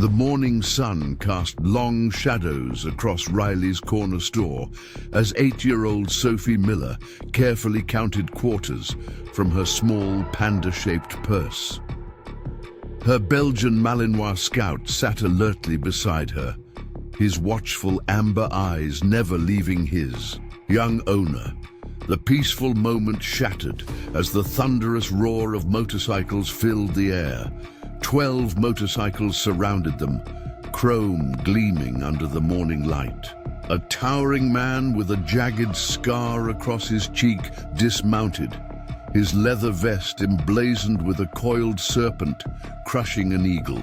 The morning sun cast long shadows across Riley's corner store as 8-year-old Sophie Miller carefully counted quarters from her small panda-shaped purse. Her Belgian Malinois scout sat alertly beside her, his watchful amber eyes never leaving his young owner. The peaceful moment shattered as the thunderous roar of motorcycles filled the air. 12 motorcycles surrounded them, chrome gleaming under the morning light. A towering man with a jagged scar across his cheek dismounted, his leather vest emblazoned with a coiled serpent crushing an eagle.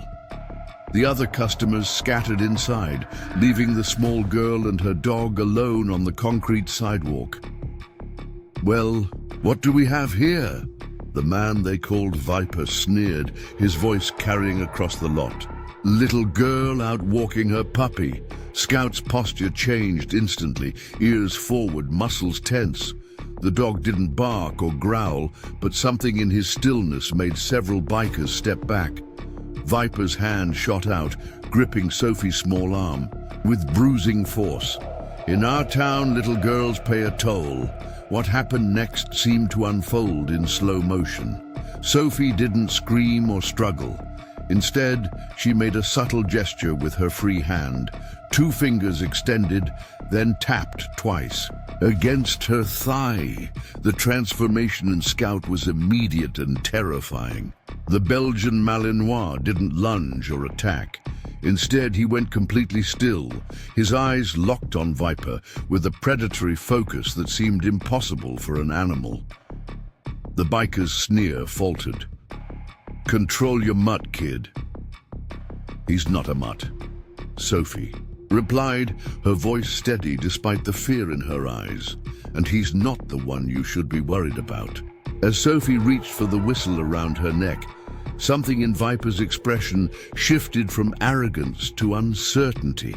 The other customers scattered inside, leaving the small girl and her dog alone on the concrete sidewalk. "Well, what do we have here?" The man they called Viper sneered, his voice carrying across the lot. "Little girl out walking her puppy." Scout's posture changed instantly, ears forward, muscles tense. The dog didn't bark or growl, but something in his stillness made several bikers step back. Viper's hand shot out, gripping Sophie's small arm, with bruising force. "In our town, little girls pay a toll." What happened next seemed to unfold in slow motion. Sophie didn't scream or struggle. Instead, she made a subtle gesture with her free hand, 2 fingers extended, then tapped twice. Against her thigh, the transformation in Scout was immediate and terrifying. The Belgian Malinois didn't lunge or attack. Instead, he went completely still, his eyes locked on Viper with a predatory focus that seemed impossible for an animal. The biker's sneer faltered. "Control your mutt, kid." "He's not a mutt," Sophie replied, her voice steady despite the fear in her eyes. "And he's not the one you should be worried about." As Sophie reached for the whistle around her neck, something in Viper's expression shifted from arrogance to uncertainty.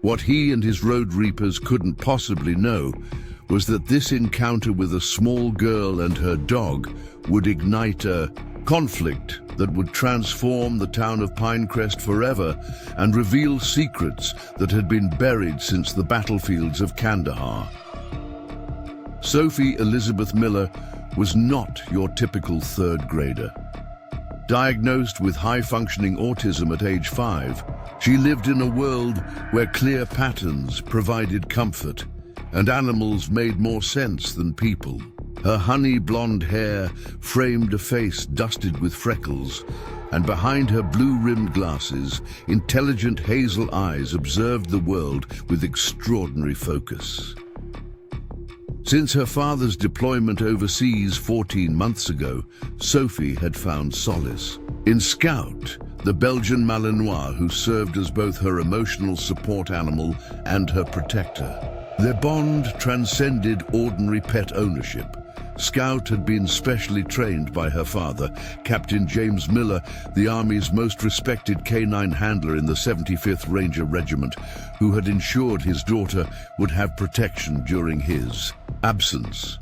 What he and his road reapers couldn't possibly know was that this encounter with a small girl and her dog would ignite a conflict that would transform the town of Pinecrest forever and reveal secrets that had been buried since the battlefields of Kandahar. Sophie Elizabeth Miller was not your typical 3rd grader. Diagnosed with high-functioning autism at age 5, she lived in a world where clear patterns provided comfort and animals made more sense than people. Her honey blonde hair framed a face dusted with freckles, and behind her blue-rimmed glasses, intelligent hazel eyes observed the world with extraordinary focus. Since her father's deployment overseas 14 months ago, Sophie had found solace in Scout, the Belgian Malinois who served as both her emotional support animal and her protector. Their bond transcended ordinary pet ownership. Scout had been specially trained by her father, Captain James Miller, the Army's most respected canine handler in the 75th Ranger Regiment, who had ensured his daughter would have protection during his absence.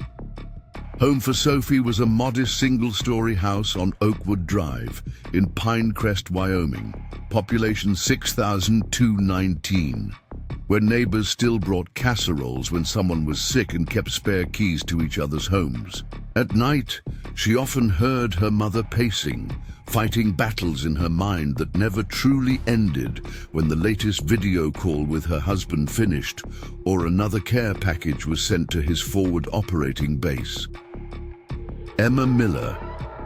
Home for Sophie was a modest single-story house on Oakwood Drive in Pinecrest, Wyoming, population 6,219. Where neighbors still brought casseroles when someone was sick and kept spare keys to each other's homes. At night, she often heard her mother pacing, fighting battles in her mind that never truly ended when the latest video call with her husband finished or another care package was sent to his forward operating base. Emma Miller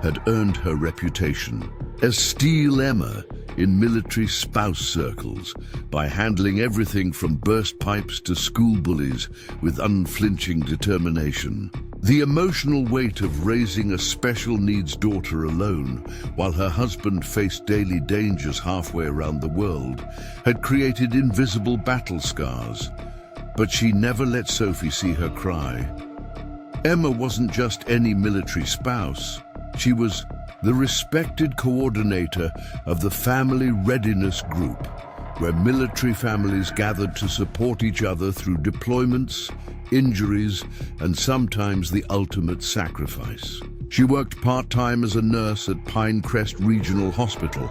had earned her reputation as Steel Emma in military spouse circles by handling everything from burst pipes to school bullies with unflinching determination. The emotional weight of raising a special needs daughter alone while her husband faced daily dangers halfway around the world had created invisible battle scars. But she never let Sophie see her cry. Emma wasn't just any military spouse. She was the respected coordinator of the Family Readiness Group, where military families gathered to support each other through deployments, injuries, and sometimes the ultimate sacrifice. She worked part-time as a nurse at Pinecrest Regional Hospital,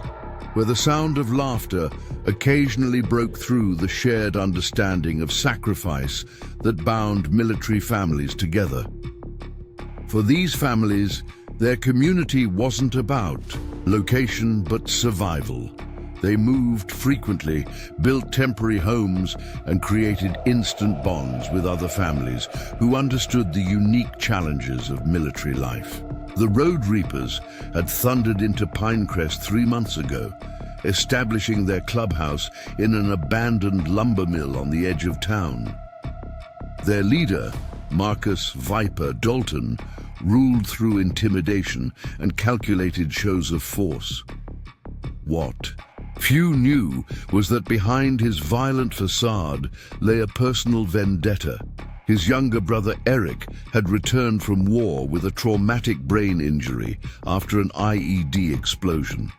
where the sound of laughter occasionally broke through the shared understanding of sacrifice that bound military families together. For these families, their community wasn't about location but survival. They moved frequently, built temporary homes, and created instant bonds with other families who understood the unique challenges of military life. The Road Reapers had thundered into Pinecrest 3 months ago, establishing their clubhouse in an abandoned lumber mill on the edge of town. Their leader, Marcus Viper Dalton, ruled through intimidation and calculated shows of force. What few knew was that behind his violent facade lay a personal vendetta. His younger brother Eric had returned from war with a traumatic brain injury after an IED explosion.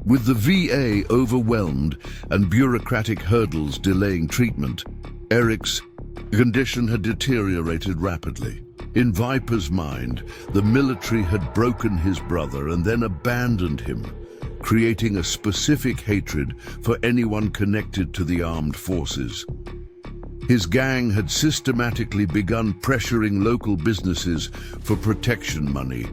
With the VA overwhelmed and bureaucratic hurdles delaying treatment, Eric's condition had deteriorated rapidly. In Viper's mind, the military had broken his brother and then abandoned him, creating a specific hatred for anyone connected to the armed forces. His gang had systematically begun pressuring local businesses for protection money,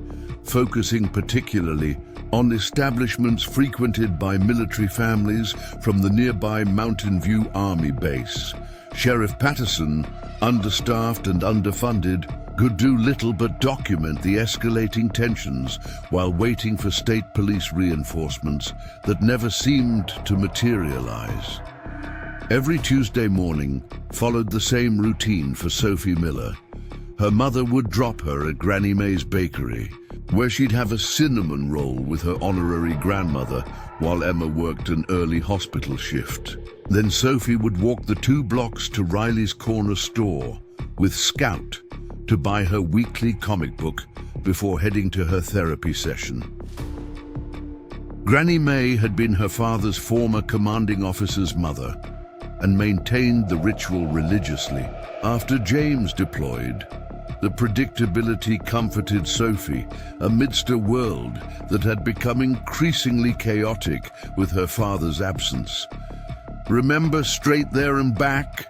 focusing particularly on establishments frequented by military families from the nearby Mountain View Army base. Sheriff Patterson, understaffed and underfunded, could do little but document the escalating tensions while waiting for state police reinforcements that never seemed to materialize. Every Tuesday morning followed the same routine for Sophie Miller. Her mother would drop her at Granny May's bakery, where she'd have a cinnamon roll with her honorary grandmother while Emma worked an early hospital shift. Then Sophie would walk the 2 blocks to Riley's corner store with Scout to buy her weekly comic book before heading to her therapy session. Granny May had been her father's former commanding officer's mother and maintained the ritual religiously. After James deployed, the predictability comforted Sophie amidst a world that had become increasingly chaotic with her father's absence. "Remember, straight there and back,"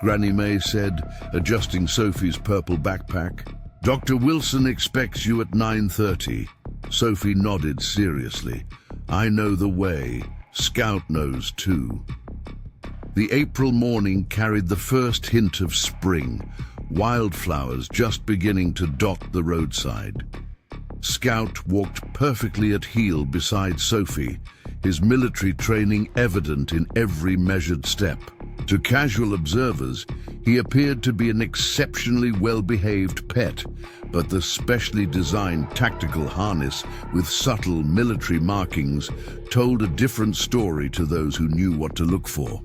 Granny May said, adjusting Sophie's purple backpack. "Dr. Wilson expects you at 9:30. Sophie nodded seriously. "I know the way. Scout knows too." The April morning carried the first hint of spring, wildflowers just beginning to dot the roadside. Scout walked perfectly at heel beside Sophie, his military training evident in every measured step. To casual observers, he appeared to be an exceptionally well-behaved pet, but the specially designed tactical harness with subtle military markings told a different story to those who knew what to look for.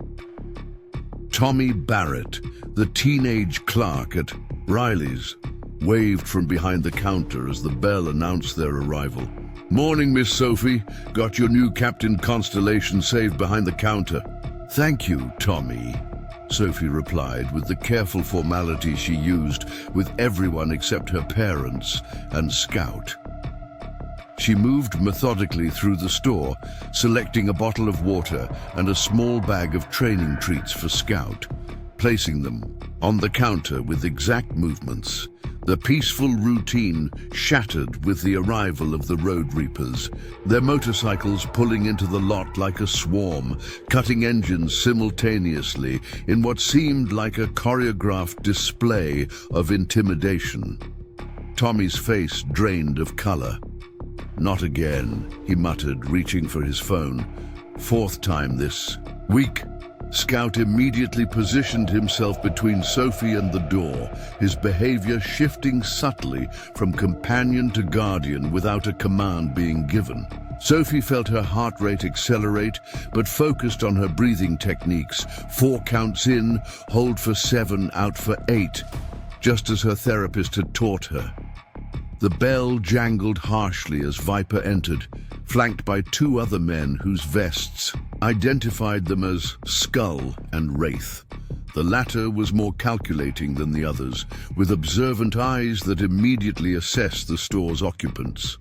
Tommy Barrett, the teenage clerk at Riley's, waved from behind the counter as the bell announced their arrival. "Morning, Miss Sophie. Got your new Captain Constellation saved behind the counter." "Thank you, Tommy," Sophie replied with the careful formality she used with everyone except her parents and Scout. She moved methodically through the store, selecting a bottle of water and a small bag of training treats for Scout, placing them on the counter with exact movements. The peaceful routine shattered with the arrival of the Road Reapers, their motorcycles pulling into the lot like a swarm, cutting engines simultaneously in what seemed like a choreographed display of intimidation. Tommy's face drained of color. "Not again," he muttered, reaching for his phone. "4th time this week." Scout immediately positioned himself between Sophie and the door, his behavior shifting subtly from companion to guardian without a command being given. Sophie felt her heart rate accelerate, but focused on her breathing techniques. 4 counts in, hold for 7, out for 8, just as her therapist had taught her. The bell jangled harshly as Viper entered, flanked by 2 other men whose vests identified them as Skull and Wraith. The latter was more calculating than the others, with observant eyes that immediately assessed the store's occupants.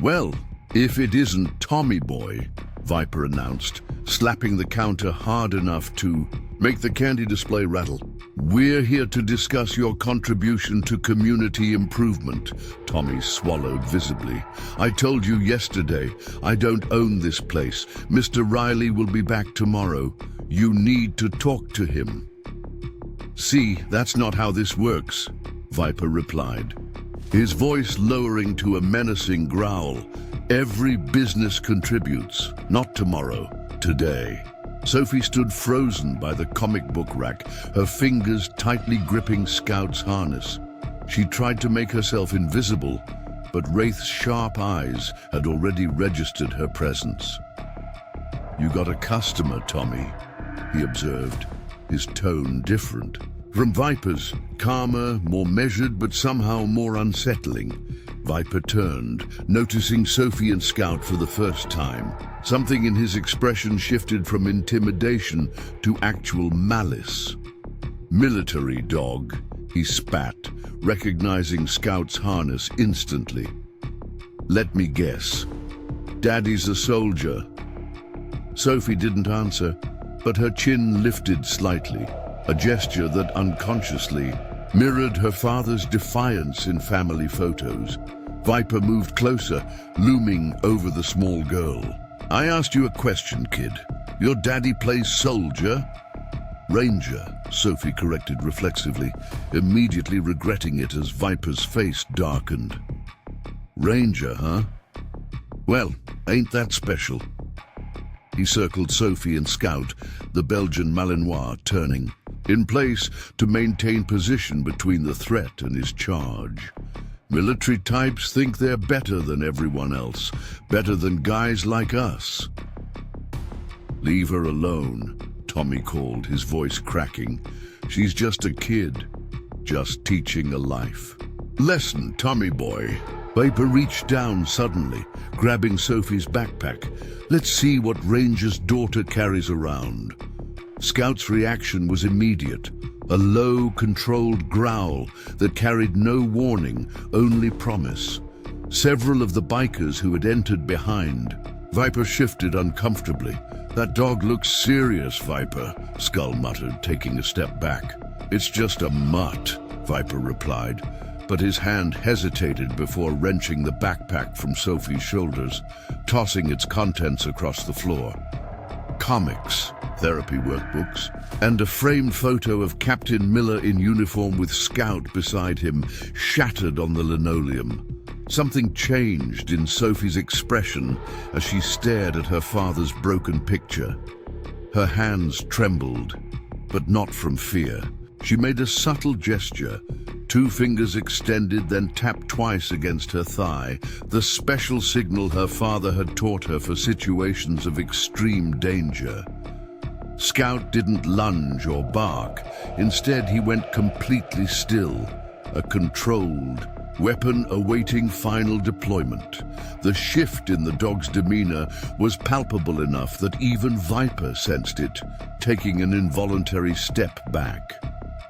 "Well, "If it isn't Tommy Boy," Viper announced, slapping the counter hard enough to make the candy display rattle. "We're here to discuss your contribution to community improvement." Tommy swallowed visibly. "I told you yesterday, I don't own this place. Mr. Riley will be back tomorrow. You need to talk to him." "See, that's not how this works," Viper replied, his voice lowering to a menacing growl. "Every business contributes, not tomorrow, today." Sophie stood frozen by the comic book rack, her fingers tightly gripping Scout's harness. She tried to make herself invisible, but Wraith's sharp eyes had already registered her presence. "You got a customer, Tommy," he observed, his tone different from Viper's, calmer, more measured, but somehow more unsettling. Viper turned, noticing Sophie and Scout for the first time. Something in his expression shifted from intimidation to actual malice. "Military dog," he spat, recognizing Scout's harness instantly. "Let me guess. Daddy's a soldier." Sophie didn't answer, but her chin lifted slightly, a gesture that unconsciously mirrored her father's defiance in family photos. Viper moved closer, looming over the small girl. "I asked you a question, kid. Your daddy plays soldier?" "Ranger," Sophie corrected reflexively, immediately regretting it as Viper's face darkened. "Ranger, huh? Well, ain't that special?" He circled Sophie and Scout, the Belgian Malinois turning, in place to maintain position between the threat and his charge. "Military types think they're better than everyone else, better than guys like us." "Leave her alone," Tommy called, his voice cracking. "She's just a kid, just teaching a life." "Lesson, Tommy boy." Viper reached down suddenly, grabbing Sophie's backpack. "Let's see what Ranger's daughter carries around." Scout's reaction was immediate, a low, controlled growl that carried no warning, only promise. Several of the bikers who had entered behind. Viper shifted uncomfortably. "That dog looks serious, Viper," Skull muttered, taking a step back. "It's just a mutt," Viper replied, but his hand hesitated before wrenching the backpack from Sophie's shoulders, tossing its contents across the floor. Comics, therapy workbooks, and a framed photo of Captain Miller in uniform with Scout beside him shattered on the linoleum. Something changed in Sophie's expression as she stared at her father's broken picture. Her hands trembled, but not from fear. She made a subtle gesture, 2 fingers extended, then tapped twice against her thigh, the special signal her father had taught her for situations of extreme danger. Scout didn't lunge or bark. Instead, he went completely still, a controlled weapon awaiting final deployment. The shift in the dog's demeanor was palpable enough that even Viper sensed it, taking an involuntary step back.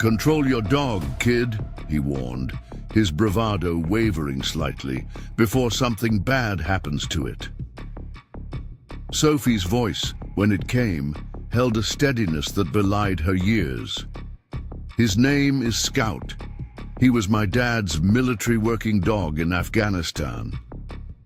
"Control your dog, kid," he warned, his bravado wavering slightly before something bad happens to it. Sophie's voice, when it came, held a steadiness that belied her years. "His name is Scout. He was my dad's military working dog in Afghanistan.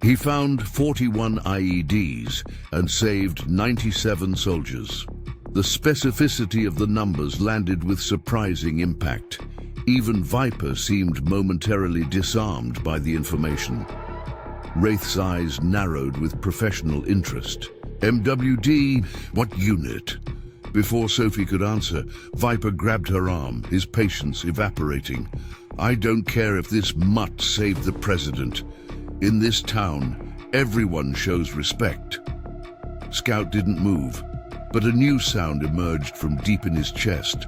He found 41 IEDs and saved 97 soldiers." The specificity of the numbers landed with surprising impact. Even Viper seemed momentarily disarmed by the information. Wraith's eyes narrowed with professional interest. "MWD, what unit?" Before Sophie could answer, Viper grabbed her arm, his patience evaporating. "I don't care if this mutt saved the president. In this town, everyone shows respect." Scout didn't move, but a new sound emerged from deep in his chest.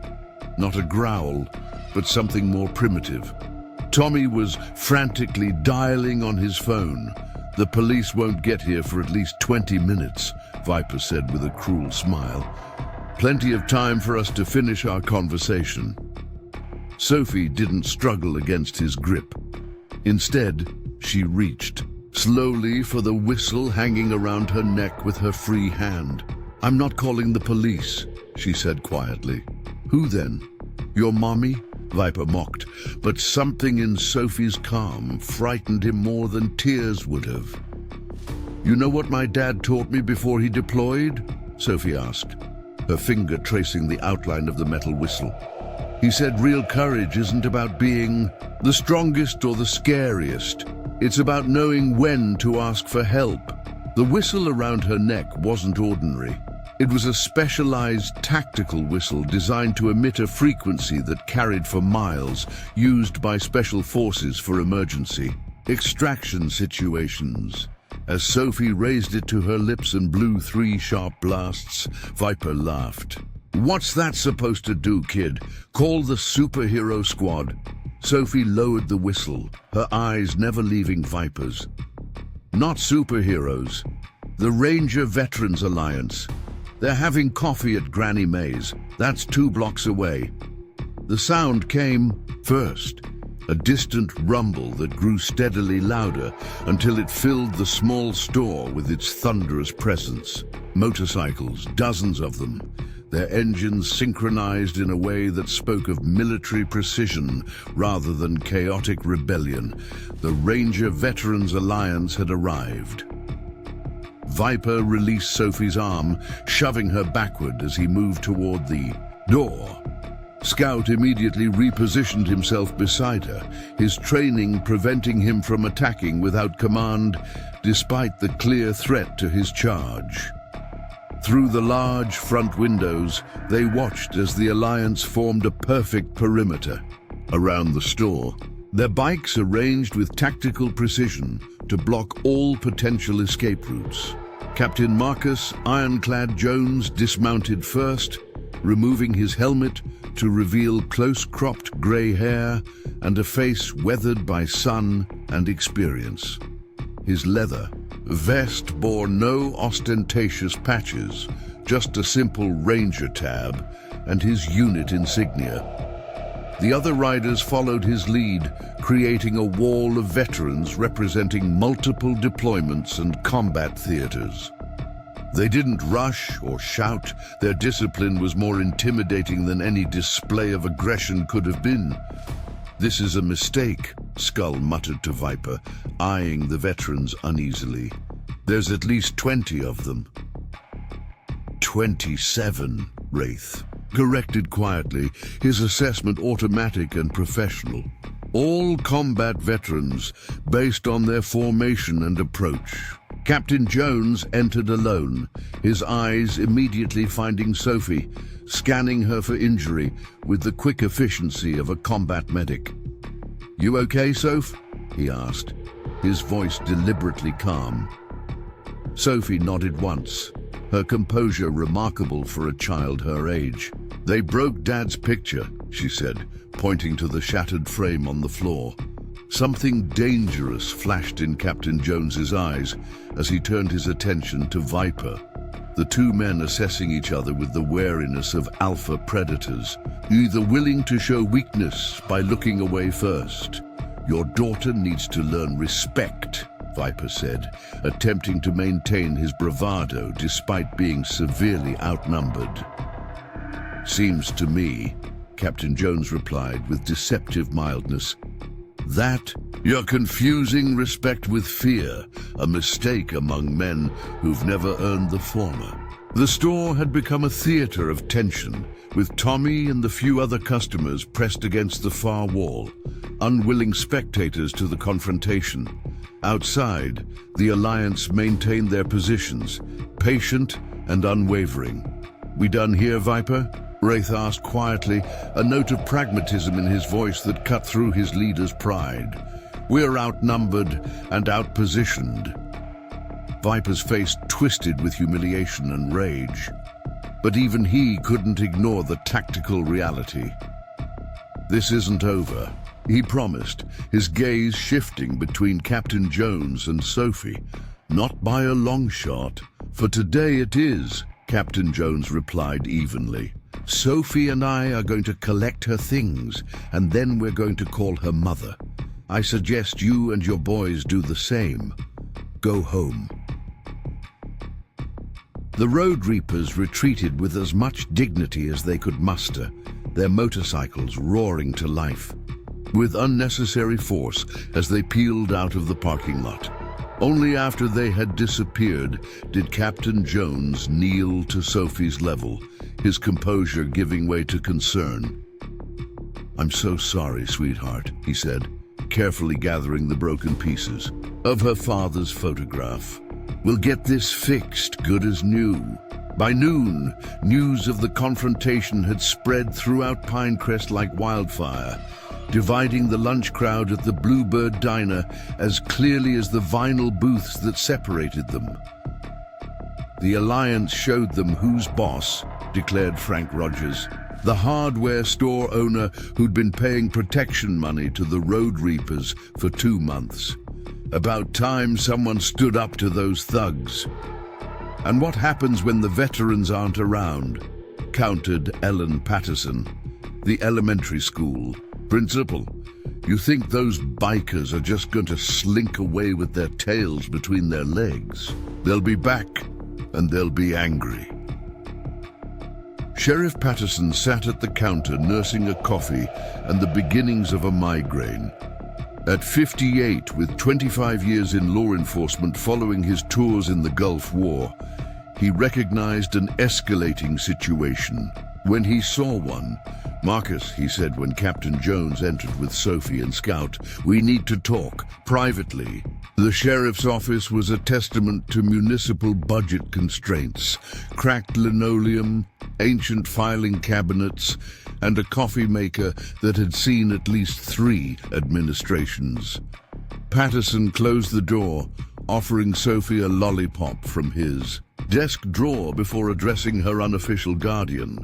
Not a growl, but something more primitive. Tommy was frantically dialing on his phone. "The police won't get here for at least 20 minutes, Viper said with a cruel smile. "Plenty of time for us to finish our conversation." Sophie didn't struggle against his grip. Instead, she reached, slowly for the whistle hanging around her neck with her free hand. "I'm not calling the police," she said quietly. "Who then? Your mommy?" Viper mocked, but something in Sophie's calm frightened him more than tears would have. "You know what my dad taught me before he deployed?" Sophie asked, her finger tracing the outline of the metal whistle. "He said real courage isn't about being the strongest or the scariest. It's about knowing when to ask for help." The whistle around her neck wasn't ordinary. It was a specialized tactical whistle designed to emit a frequency that carried for miles, used by special forces for emergency extraction situations. As Sophie raised it to her lips and blew 3 sharp blasts, Viper laughed. "What's that supposed to do, kid? Call the superhero squad." Sophie lowered the whistle, her eyes never leaving Viper's. "Not superheroes. The Ranger Veterans Alliance. They're having coffee at Granny May's. That's 2 blocks away." The sound came first, a distant rumble that grew steadily louder until it filled the small store with its thunderous presence. Motorcycles, dozens of them, their engines synchronized in a way that spoke of military precision rather than chaotic rebellion. The Ranger Veterans Alliance had arrived. Viper released Sophie's arm, shoving her backward as he moved toward the door. Scout immediately repositioned himself beside her, his training preventing him from attacking without command, despite the clear threat to his charge. Through the large front windows, they watched as the Alliance formed a perfect perimeter around the store, their bikes arranged with tactical precision to block all potential escape routes. Captain Marcus Ironclad Jones dismounted first, removing his helmet to reveal close-cropped grey hair and a face weathered by sun and experience. His leather vest bore no ostentatious patches, just a simple Ranger tab and his unit insignia. The other riders followed his lead, creating a wall of veterans representing multiple deployments and combat theaters. They didn't rush or shout. Their discipline was more intimidating than any display of aggression could have been. "This is a mistake," Skull muttered to Viper, eyeing the veterans uneasily. "There's at least 20 of them." 27, Wraith corrected quietly, his assessment automatic and professional. "All combat veterans, based on their formation and approach." Captain Jones entered alone, his eyes immediately finding Sophie, scanning her for injury with the quick efficiency of a combat medic. "You okay, Soph?" he asked, his voice deliberately calm. Sophie nodded once, her composure remarkable for a child her age. "They broke Dad's picture," she said, pointing to the shattered frame on the floor. Something dangerous flashed in Captain Jones's eyes as he turned his attention to Viper, the 2 men assessing each other with the wariness of alpha predators, either willing to show weakness by looking away first. "Your daughter needs to learn respect," Viper said, attempting to maintain his bravado despite being severely outnumbered. "Seems to me," Captain Jones replied with deceptive mildness, "that you're confusing respect with fear, a mistake among men who've never earned the former." The store had become a theater of tension, with Tommy and the few other customers pressed against the far wall, unwilling spectators to the confrontation. Outside, the Alliance maintained their positions, patient and unwavering. "We done here, Viper?" Wraith asked quietly, a note of pragmatism in his voice that cut through his leader's pride. "We're outnumbered and outpositioned." Viper's face twisted with humiliation and rage, but even he couldn't ignore the tactical reality. "This isn't over," he promised, his gaze shifting between Captain Jones and Sophie. "Not by a long shot. For today it is," Captain Jones replied evenly. "Sophie and I are going to collect her things, and then we're going to call her mother. I suggest you and your boys do the same. Go home." The road reapers retreated with as much dignity as they could muster, their motorcycles roaring to life, with unnecessary force as they peeled out of the parking lot. Only after they had disappeared did Captain Jones kneel to Sophie's level, his composure giving way to concern. "I'm so sorry, sweetheart," he said, carefully gathering the broken pieces of her father's photograph. "We'll get this fixed, good as new." By noon, news of the confrontation had spread throughout Pinecrest like wildfire, dividing the lunch crowd at the Bluebird Diner as clearly as the vinyl booths that separated them. "The Alliance showed them who's boss," declared Frank Rogers, the hardware store owner who'd been paying protection money to the road reapers for 2 months. "About time someone stood up to those thugs." "And what happens when the veterans aren't around?" countered Ellen Patterson, the elementary school principal. "You think those bikers are just going to slink away with their tails between their legs? They'll be back, and they'll be angry." Sheriff Patterson sat at the counter nursing a coffee and the beginnings of a migraine. At 58, with 25 years in law enforcement following his tours in the Gulf War, he recognized an escalating situation when he saw one. "Marcus," he said when Captain Jones entered with Sophie and Scout, "we need to talk, privately." The sheriff's office was a testament to municipal budget constraints, cracked linoleum, ancient filing cabinets, and a coffee maker that had seen at least 3 administrations. Patterson closed the door, offering Sophie a lollipop from his desk drawer before addressing her unofficial guardian.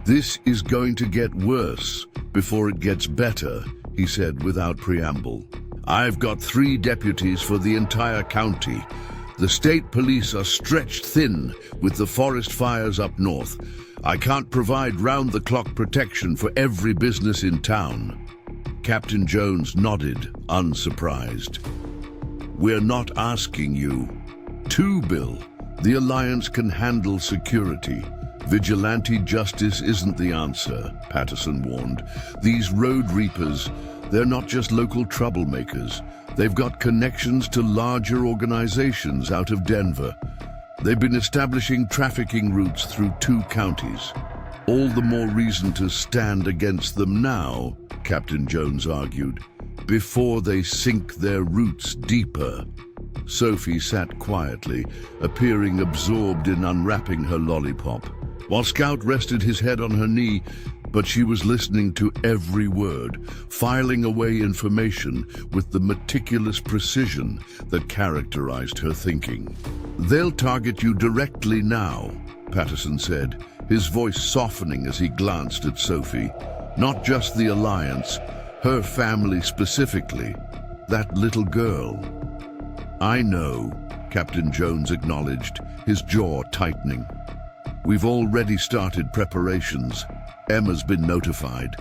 "This is going to get worse before it gets better," he said without preamble. "I've got 3 deputies for the entire county. The state police are stretched thin with the forest fires up north. I can't provide round-the-clock protection for every business in town." Captain Jones nodded, unsurprised. "We're not asking you to, Bill. The Alliance can handle security. Vigilante justice isn't the answer," Patterson warned. "These road reapers, they're not just local troublemakers. They've got connections to larger organizations out of Denver. They've been establishing trafficking routes through 2 counties. All the more reason to stand against them now," Captain Jones argued, "before they sink their roots deeper." Sophie sat quietly, appearing absorbed in unwrapping her lollipop, while Scout rested his head on her knee, but she was listening to every word, filing away information with the meticulous precision that characterized her thinking. "They'll target you directly now," Patterson said, his voice softening as he glanced at Sophie. "Not just the Alliance, her family specifically, that little girl." "I know," Captain Jones acknowledged, his jaw tightening. "We've already started preparations. Emma's been notified."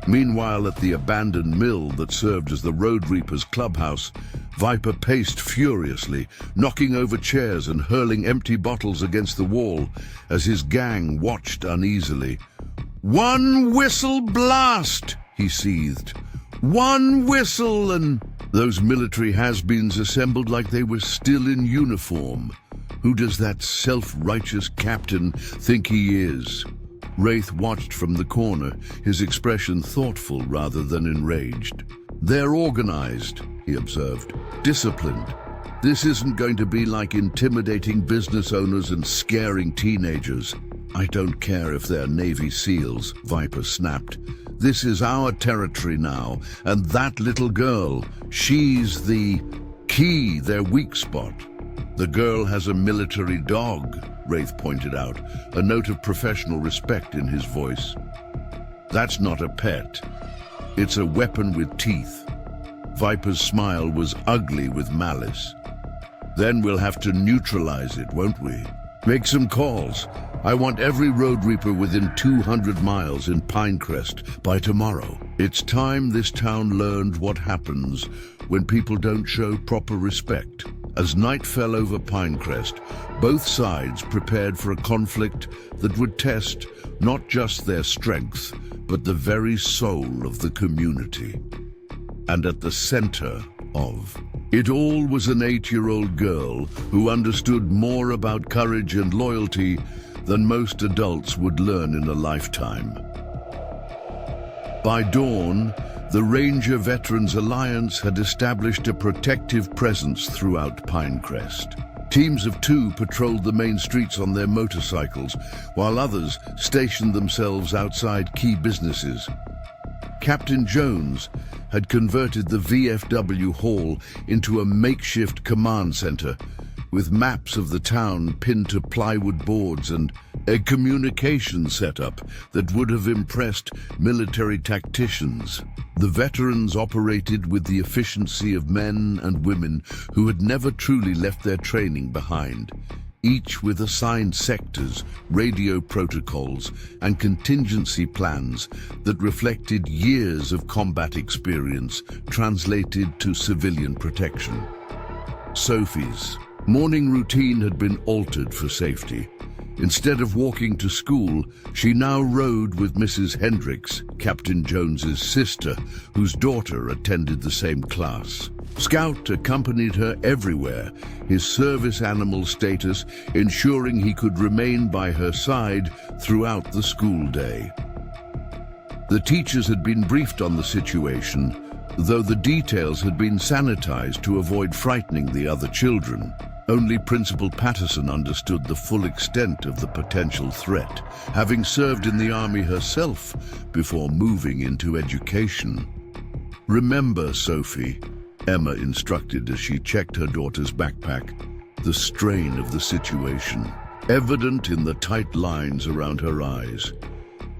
Meanwhile, at the abandoned mill that served as the Road Reapers' clubhouse, Viper paced furiously, knocking over chairs and hurling empty bottles against the wall as his gang watched uneasily. "One whistle blast!" he seethed. "One whistle and—" Those military has-beens assembled like they were still in uniform. Who does that self-righteous captain think he is? Wraith watched from the corner, his expression thoughtful rather than enraged. "They're organized," he observed, "disciplined. This isn't going to be like intimidating business owners and scaring teenagers." "I don't care if they're Navy SEALs," Viper snapped. "This is our territory now, and that little girl, she's the key, their weak spot." "The girl has a military dog," Wraith pointed out, a note of professional respect in his voice. "That's not a pet. It's a weapon with teeth." Viper's smile was ugly with malice. "Then we'll have to neutralize it, won't we? Make some calls. I want every road reaper within 200 miles in Pinecrest by tomorrow. It's time this town learned what happens when people don't show proper respect." As night fell over Pinecrest, both sides prepared for a conflict that would test not just their strength, but the very soul of the community. And at the center of it all was an 8-year-old girl who understood more about courage and loyalty than most adults would learn in a lifetime. By dawn, the Ranger Veterans Alliance had established a protective presence throughout Pinecrest. Teams of 2 patrolled the main streets on their motorcycles, while others stationed themselves outside key businesses. Captain Jones had converted the VFW Hall into a makeshift command center, with maps of the town pinned to plywood boards and a communication setup that would have impressed military tacticians. The veterans operated with the efficiency of men and women who had never truly left their training behind, each with assigned sectors, radio protocols, and contingency plans that reflected years of combat experience translated to civilian protection. Sophie's morning routine had been altered for safety. Instead of walking to school, she now rode with Mrs. Hendricks, Captain Jones's sister, whose daughter attended the same class. Scout accompanied her everywhere, his service animal status ensuring he could remain by her side throughout the school day. The teachers had been briefed on the situation, though the details had been sanitized to avoid frightening the other children. Only Principal Patterson understood the full extent of the potential threat, having served in the army herself before moving into education. "Remember, Sophie," Emma instructed as she checked her daughter's backpack, the strain of the situation, evident in the tight lines around her eyes.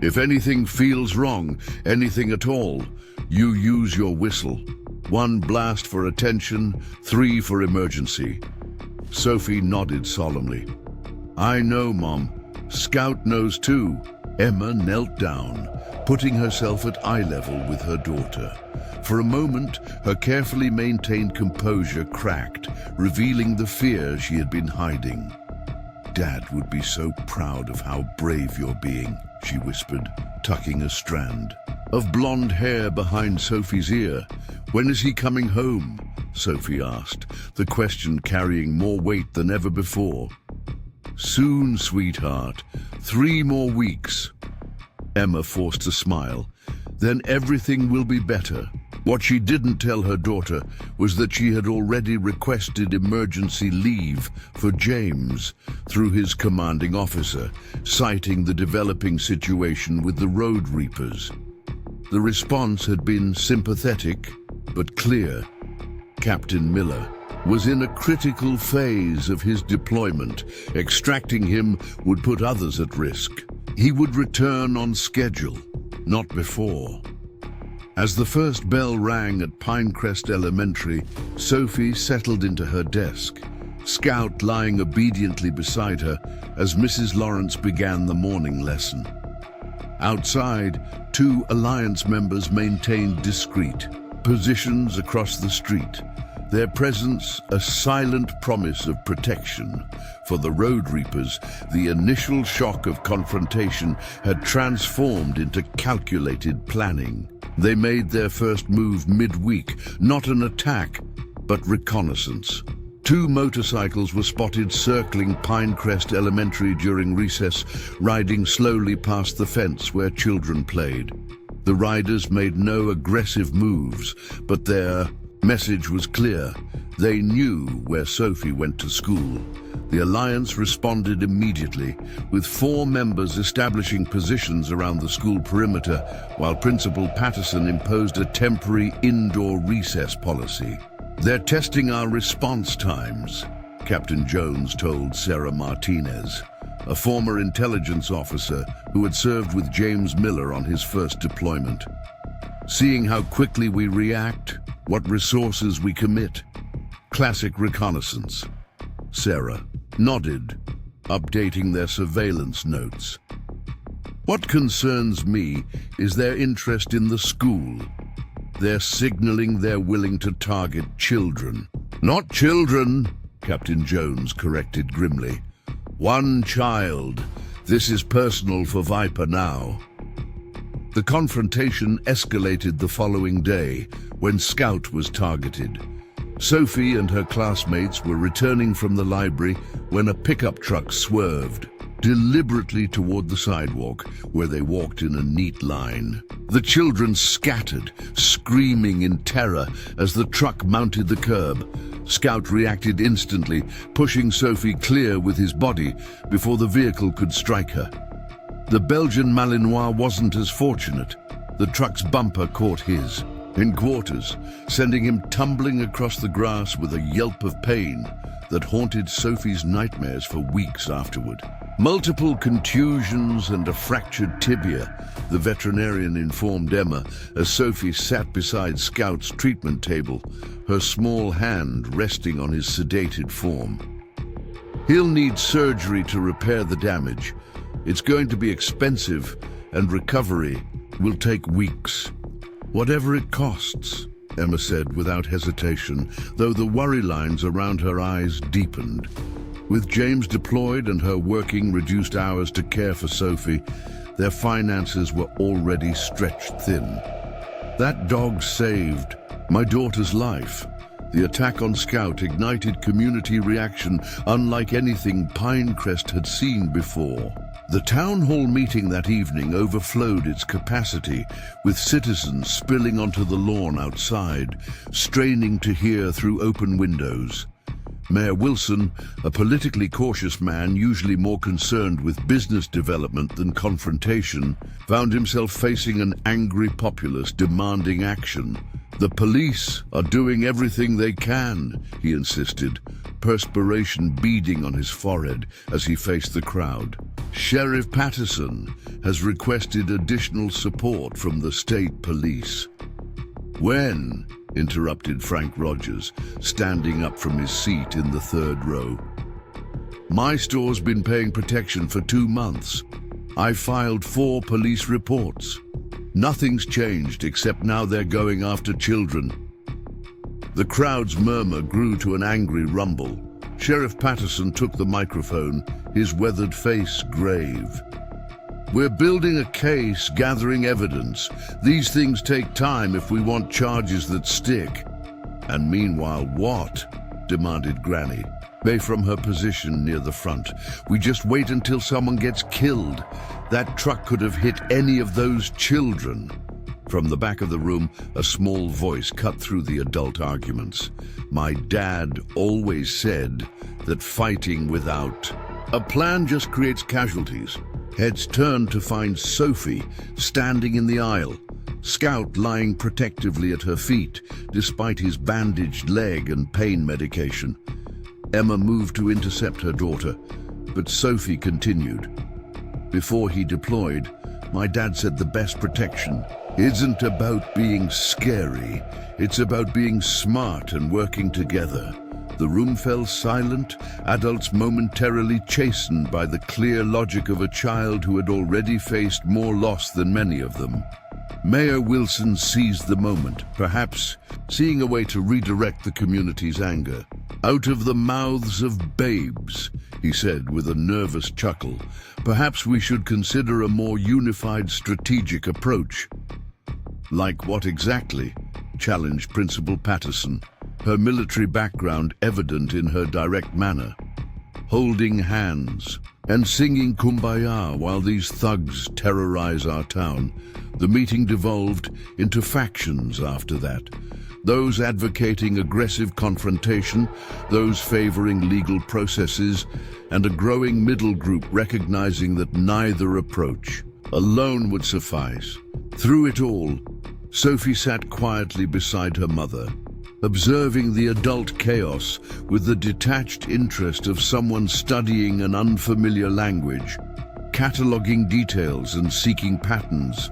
"If anything feels wrong, anything at all, you use your whistle. 1 blast for attention, 3 for emergency." Sophie nodded solemnly. "I know, Mom. Scout knows too." Emma knelt down, putting herself at eye level with her daughter. For a moment, her carefully maintained composure cracked, revealing the fear she had been hiding. "Dad would be so proud of how brave you're being," she whispered, tucking a strand of blonde hair behind Sophie's ear. "When is he coming home?" Sophie asked, the question carrying more weight than ever before. "Soon, sweetheart. 3 more weeks." Emma forced a smile. "Then everything will be better." What she didn't tell her daughter was that she had already requested emergency leave for James through his commanding officer, citing the developing situation with the Road Reapers. The response had been sympathetic, but clear. Captain Miller was in a critical phase of his deployment. Extracting him would put others at risk. He would return on schedule, not before. As the first bell rang at Pinecrest Elementary, Sophie settled into her desk, Scout lying obediently beside her as Mrs. Lawrence began the morning lesson. Outside, 2 Alliance members maintained discreet positions across the street, their presence a silent promise of protection. For the Road Reapers, the initial shock of confrontation had transformed into calculated planning. They made their first move midweek, not an attack, but reconnaissance. 2 motorcycles were spotted circling Pinecrest Elementary during recess, riding slowly past the fence where children played. The riders made no aggressive moves, but their message was clear. They knew where Sophie went to school. The Alliance responded immediately, with 4 members establishing positions around the school perimeter, while Principal Patterson imposed a temporary indoor recess policy. "They're testing our response times," Captain Jones told Sarah Martinez, a former intelligence officer who had served with James Miller on his first deployment. "Seeing how quickly we react, what resources we commit. Classic reconnaissance." Sarah nodded, updating their surveillance notes. "What concerns me is their interest in the school. They're signaling they're willing to target children." "Not children," Captain Jones corrected grimly. "One child. This is personal for Viper now." The confrontation escalated the following day when Scout was targeted. Sophie and her classmates were returning from the library when a pickup truck swerved deliberately toward the sidewalk, where they walked in a neat line. The children scattered, screaming in terror as the truck mounted the curb. Scout reacted instantly, pushing Sophie clear with his body before the vehicle could strike her. The Belgian Malinois wasn't as fortunate. The truck's bumper caught his in quarters, sending him tumbling across the grass with a yelp of pain that haunted Sophie's nightmares for weeks afterward. Multiple contusions and a fractured tibia, the veterinarian informed Emma as Sophie sat beside Scout's treatment table, her small hand resting on his sedated form. "He'll need surgery to repair the damage. It's going to be expensive, and recovery will take weeks. Whatever it costs," Emma said without hesitation, though the worry lines around her eyes deepened. With James deployed and her working reduced hours to care for Sophie, their finances were already stretched thin. "That dog saved my daughter's life." The attack on Scout ignited community reaction unlike anything Pinecrest had seen before. The town hall meeting that evening overflowed its capacity, with citizens spilling onto the lawn outside, straining to hear through open windows. Mayor Wilson, a politically cautious man usually more concerned with business development than confrontation, found himself facing an angry populace demanding action. "The police are doing everything they can," he insisted, perspiration beading on his forehead as he faced the crowd. "Sheriff Patterson has requested additional support from the state police." "When?" interrupted Frank Rogers, standing up from his seat in the third row. "My store's been paying protection for 2 months. I filed 4 police reports. Nothing's changed except now they're going after children." The crowd's murmur grew to an angry rumble. Sheriff Patterson took the microphone, his weathered face grave. "We're building a case, gathering evidence. These things take time if we want charges that stick." "And meanwhile, what?" demanded Granny, Bay from her position near the front. "We just wait until someone gets killed. That truck could have hit any of those children." From the back of the room, a small voice cut through the adult arguments. "My dad always said that fighting without a plan just creates casualties." Heads turned to find Sophie standing in the aisle, Scout lying protectively at her feet, despite his bandaged leg and pain medication. Emma moved to intercept her daughter, but Sophie continued. "Before he deployed, my dad said the best protection isn't about being scary, it's about being smart and working together." The room fell silent, adults momentarily chastened by the clear logic of a child who had already faced more loss than many of them. Mayor Wilson seized the moment, perhaps seeing a way to redirect the community's anger. "Out of the mouths of babes," he said with a nervous chuckle. "Perhaps we should consider a more unified strategic approach." "Like what exactly?" challenged Principal Patterson, her military background evident in her direct manner. "Holding hands and singing Kumbaya while these thugs terrorize our town." The meeting devolved into factions after that. Those advocating aggressive confrontation, those favoring legal processes, and a growing middle group recognizing that neither approach alone would suffice. Through it all, Sophie sat quietly beside her mother, observing the adult chaos with the detached interest of someone studying an unfamiliar language, cataloging details and seeking patterns.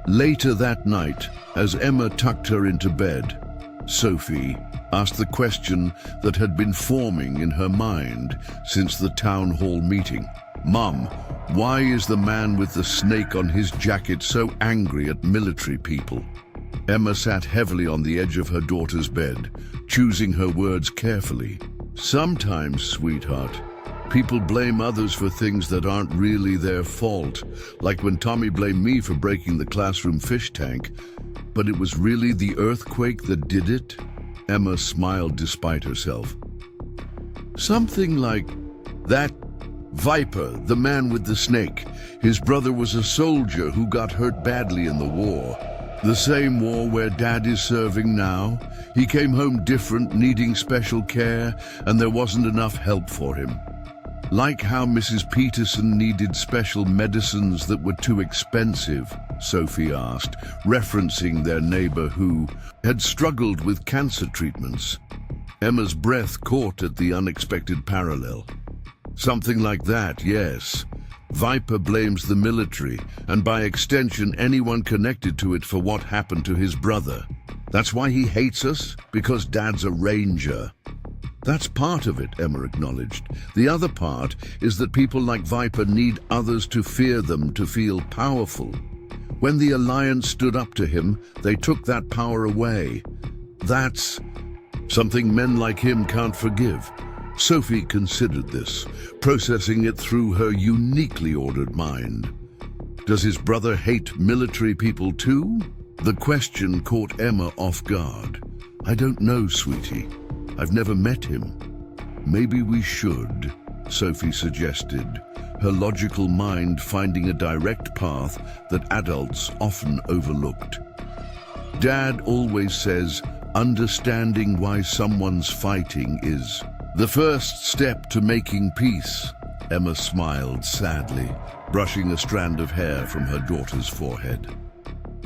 Later that night, as Emma tucked her into bed, Sophie asked the question that had been forming in her mind since the town hall meeting. "Mum, why is the man with the snake on his jacket so angry at military people?" Emma sat heavily on the edge of her daughter's bed, choosing her words carefully. Sometimes, sweetheart, people blame others for things that aren't really their fault, like when Tommy blamed me for breaking the classroom fish tank. But it was really the earthquake that did it? Emma smiled despite herself. Something like that. Viper, the man with the snake. His brother was a soldier who got hurt badly in the war. The same war where Dad is serving now. He came home different, needing special care, and there wasn't enough help for him. Like how Mrs. Peterson needed special medicines that were too expensive, Sophie asked, referencing their neighbor who had struggled with cancer treatments. Emma's breath caught at the unexpected parallel. Something like that, yes. Viper blames the military, and by extension anyone connected to it for what happened to his brother. That's why he hates us, because Dad's a ranger. That's part of it, Emma acknowledged. The other part is that people like Viper need others to fear them, to feel powerful. When the Alliance stood up to him, they took that power away. That's something men like him can't forgive. Sophie considered this, processing it through her uniquely ordered mind. Does his brother hate military people too? The question caught Emma off guard. I don't know, sweetie. I've never met him. Maybe we should, Sophie suggested, her logical mind finding a direct path that adults often overlooked. Dad always says, understanding why someone's fighting is the first step to making peace. Emma smiled sadly, brushing a strand of hair from her daughter's forehead.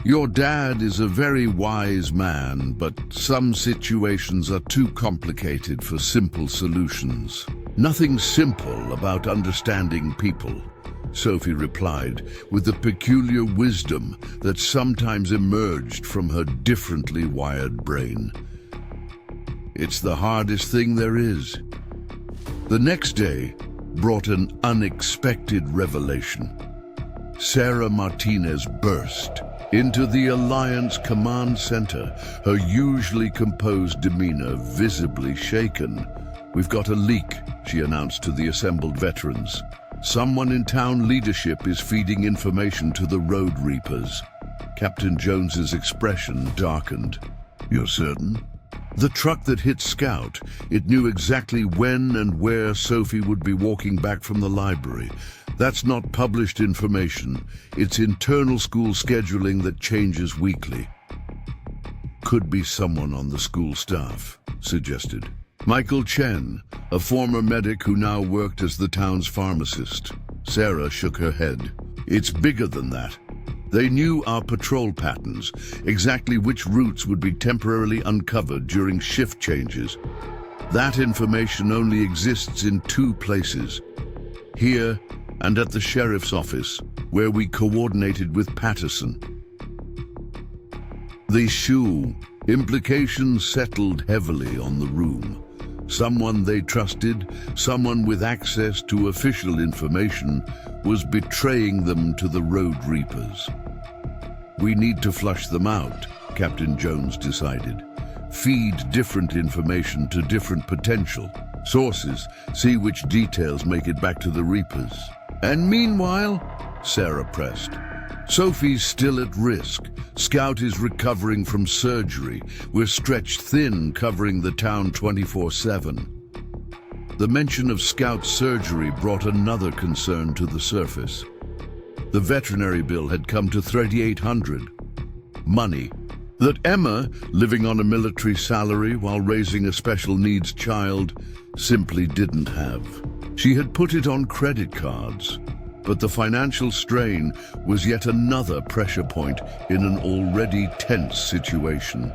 Your dad is a very wise man, but some situations are too complicated for simple solutions. Nothing simple about understanding people, Sophie replied, with the peculiar wisdom that sometimes emerged from her differently wired brain. It's the hardest thing there is. The next day brought an unexpected revelation. Sarah Martinez burst into the Alliance Command Center, her usually composed demeanor visibly shaken. We've got a leak, she announced to the assembled veterans. Someone in town leadership is feeding information to the road reapers. Captain Jones's expression darkened. You're certain? The truck that hit Scout, it knew exactly when and where Sophie would be walking back from the library. That's not published information. It's internal school scheduling that changes weekly. Could be someone on the school staff, suggested Michael Chen, a former medic who now worked as the town's pharmacist. Sarah shook her head. It's bigger than that. They knew our patrol patterns, exactly which routes would be temporarily uncovered during shift changes. That information only exists in two places, here and at the sheriff's office, where we coordinated with Patterson. The shoe. Implications settled heavily on the room. Someone they trusted, someone with access to official information, was betraying them to the road reapers. We need to flush them out, Captain Jones decided. Feed different information to different potential sources, see which details make it back to the reapers. And meanwhile, Sarah pressed, Sophie's still at risk. Scout is recovering from surgery. We're stretched thin covering the town 24/7. The mention of Scout's surgery brought another concern to the surface. The veterinary bill had come to $3,800. Money that Emma, living on a military salary while raising a special needs child, simply didn't have. She had put it on credit cards, but the financial strain was yet another pressure point in an already tense situation.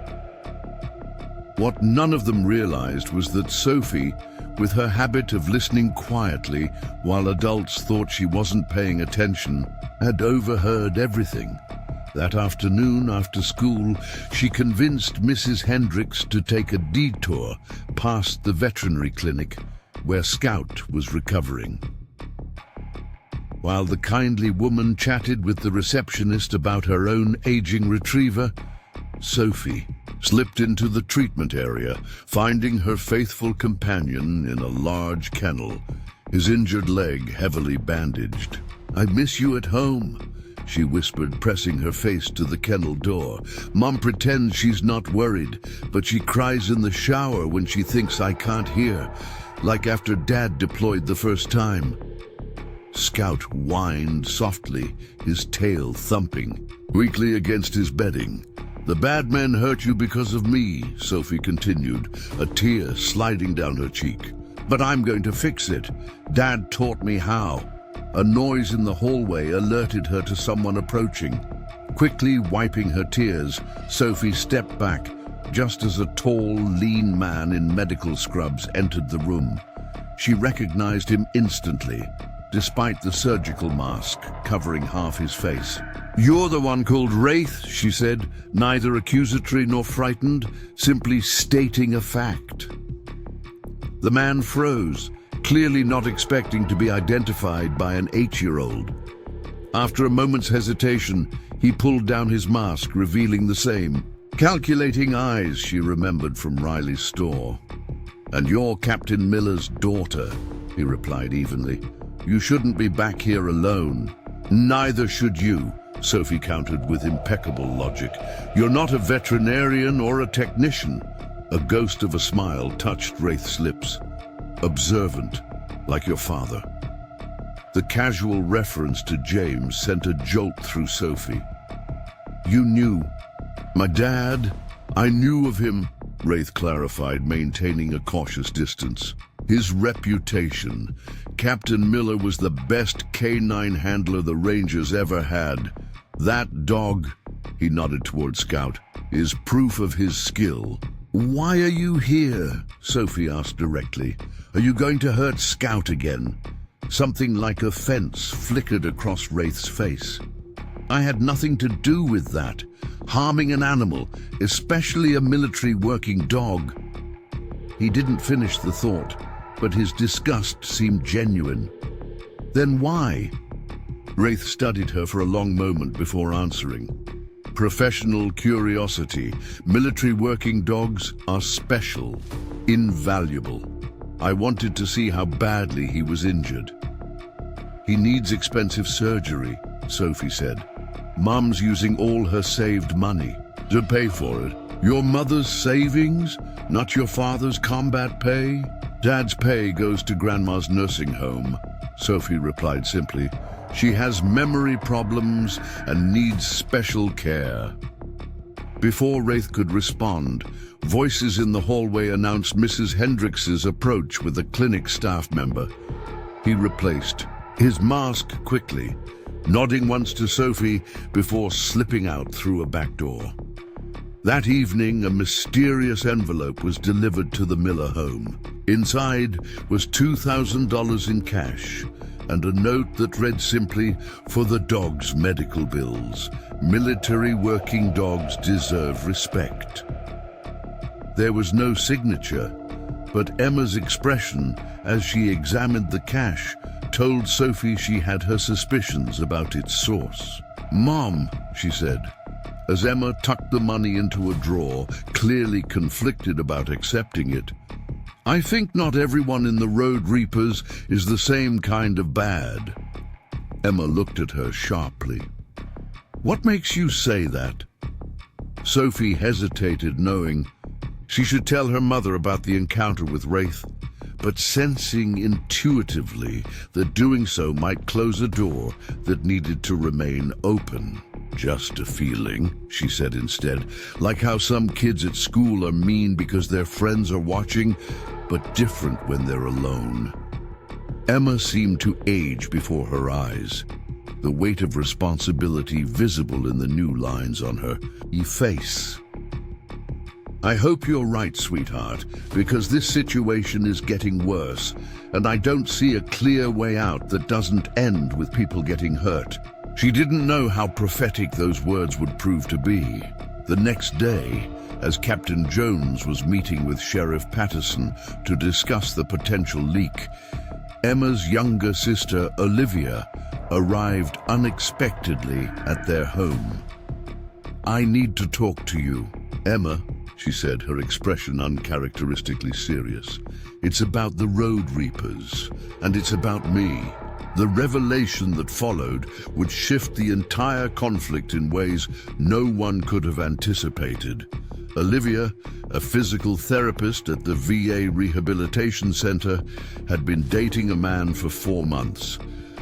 What none of them realized was that Sophie, with her habit of listening quietly while adults thought she wasn't paying attention, had overheard everything. That afternoon after school, she convinced Mrs. Hendricks to take a detour past the veterinary clinic where Scout was recovering. While the kindly woman chatted with the receptionist about her own aging retriever, Sophie slipped into the treatment area, finding her faithful companion in a large kennel, his injured leg heavily bandaged. "I miss you at home," she whispered, pressing her face to the kennel door. "Mom pretends she's not worried, but she cries in the shower when she thinks I can't hear, like after Dad deployed the first time." Scout whined softly, his tail thumping weakly against his bedding. "The bad men hurt you because of me," Sophie continued, a tear sliding down her cheek. "But I'm going to fix it. Dad taught me how." A noise in the hallway alerted her to someone approaching. Quickly wiping her tears, Sophie stepped back, just as a tall, lean man in medical scrubs entered the room. She recognized him instantly, despite the surgical mask covering half his face. "You're the one called Wraith," she said, neither accusatory nor frightened, simply stating a fact. The man froze, clearly not expecting to be identified by an 8-year-old. After a moment's hesitation, he pulled down his mask, revealing the same calculating eyes she remembered from Riley's store. "And you're Captain Miller's daughter," he replied evenly. "You shouldn't be back here alone." "Neither should you," Sophie countered with impeccable logic. "You're not a veterinarian or a technician." A ghost of a smile touched Wraith's lips. "Observant, like your father." The casual reference to James sent a jolt through Sophie. "You knew." "My dad, I knew of him," Wraith clarified, maintaining a cautious distance. "His reputation. Captain Miller was the best canine handler the Rangers ever had. That dog," he nodded toward Scout, "is proof of his skill." "Why are you here?" Sophie asked directly. "Are you going to hurt Scout again?" Something like offense flickered across Wraith's face. "I had nothing to do with that. Harming an animal, especially a military working dog." He didn't finish the thought, but his disgust seemed genuine. "Then why?" Wraith studied her for a long moment before answering. "Professional curiosity. Military working dogs are special, invaluable. I wanted to see how badly he was injured." "He needs expensive surgery," Sophie said. "Mom's using all her saved money to pay for it." "Your mother's savings, not your father's combat pay?" "Dad's pay goes to Grandma's nursing home," Sophie replied simply. "She has memory problems and needs special care." Before Wraith could respond, voices in the hallway announced Mrs. Hendricks's approach with a clinic staff member. He replaced his mask quickly, nodding once to Sophie before slipping out through a back door. That evening, a mysterious envelope was delivered to the Miller home. Inside was $2,000 in cash and a note that read simply, "For the dog's medical bills. Military working dogs deserve respect." There was no signature, but Emma's expression as she examined the cash told Sophie she had her suspicions about its source. "Mom," she said, as Emma tucked the money into a drawer, clearly conflicted about accepting it, "I think not everyone in the Road Reapers is the same kind of bad." Emma looked at her sharply. "What makes you say that?" Sophie hesitated, knowing she should tell her mother about the encounter with Wraith, but sensing intuitively that doing so might close a door that needed to remain open. "Just a feeling," she said instead, "like how some kids at school are mean because their friends are watching, but different when they're alone." Emma seemed to age before her eyes, the weight of responsibility visible in the new lines on her face. "I hope you're right, sweetheart, because this situation is getting worse, and I don't see a clear way out that doesn't end with people getting hurt." She didn't know how prophetic those words would prove to be. The next day, as Captain Jones was meeting with Sheriff Patterson to discuss the potential leak, Emma's younger sister, Olivia, arrived unexpectedly at their home. "I need to talk to you." Emma, she said, her expression uncharacteristically serious. "It's about the Road Reapers, and it's about me." The revelation that followed would shift the entire conflict in ways no one could have anticipated. Olivia, a physical therapist at the VA Rehabilitation Center, had been dating a man for 4 months.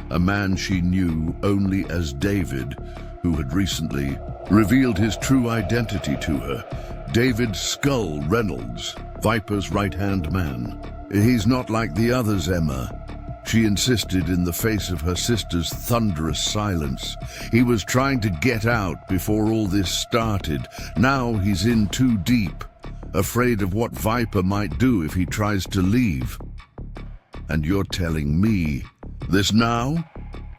A man she knew only as David, who had recently revealed his true identity to her. David Skull Reynolds, Viper's right-hand man. "He's not like the others, Emma," she insisted in the face of her sister's thunderous silence. "He was trying to get out before all this started. Now he's in too deep, afraid of what Viper might do if he tries to leave." "And you're telling me this now?"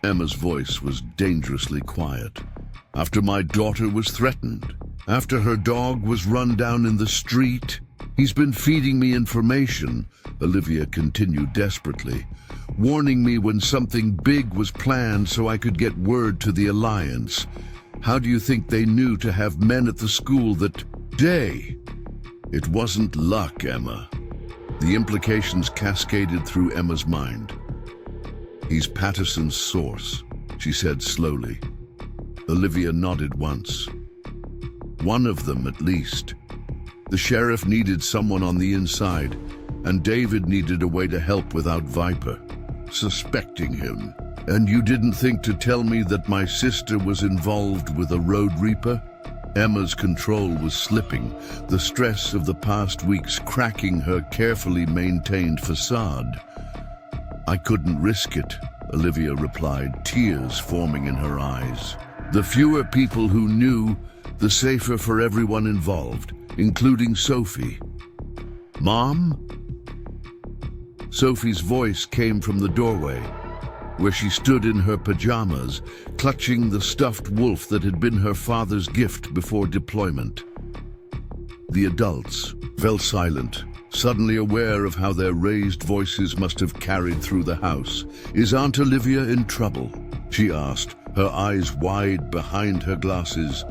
Emma's voice was dangerously quiet. "After my daughter was threatened, after her dog was run down in the street, he's been feeding me information," Olivia continued desperately, "warning me when something big was planned so I could get word to the Alliance. How do you think they knew to have men at the school that day?" It wasn't luck, Emma. The implications cascaded through Emma's mind. "He's Patterson's source," she said slowly. Olivia nodded once. "One of them, at least. The sheriff needed someone on the inside, and David needed a way to help without Viper suspecting him. And you didn't think to tell me that my sister was involved with a Road Reaper?" Emma's control was slipping, the stress of the past weeks cracking her carefully maintained facade. "I couldn't risk it," Olivia replied, tears forming in her eyes. "The fewer people who knew, the safer for everyone involved, including Sophie." "Mom?" Sophie's voice came from the doorway, where she stood in her pajamas, clutching the stuffed wolf that had been her father's gift before deployment. The adults fell silent, suddenly aware of how their raised voices must have carried through the house. "Is Aunt Olivia in trouble?" she asked, her eyes wide behind her glasses.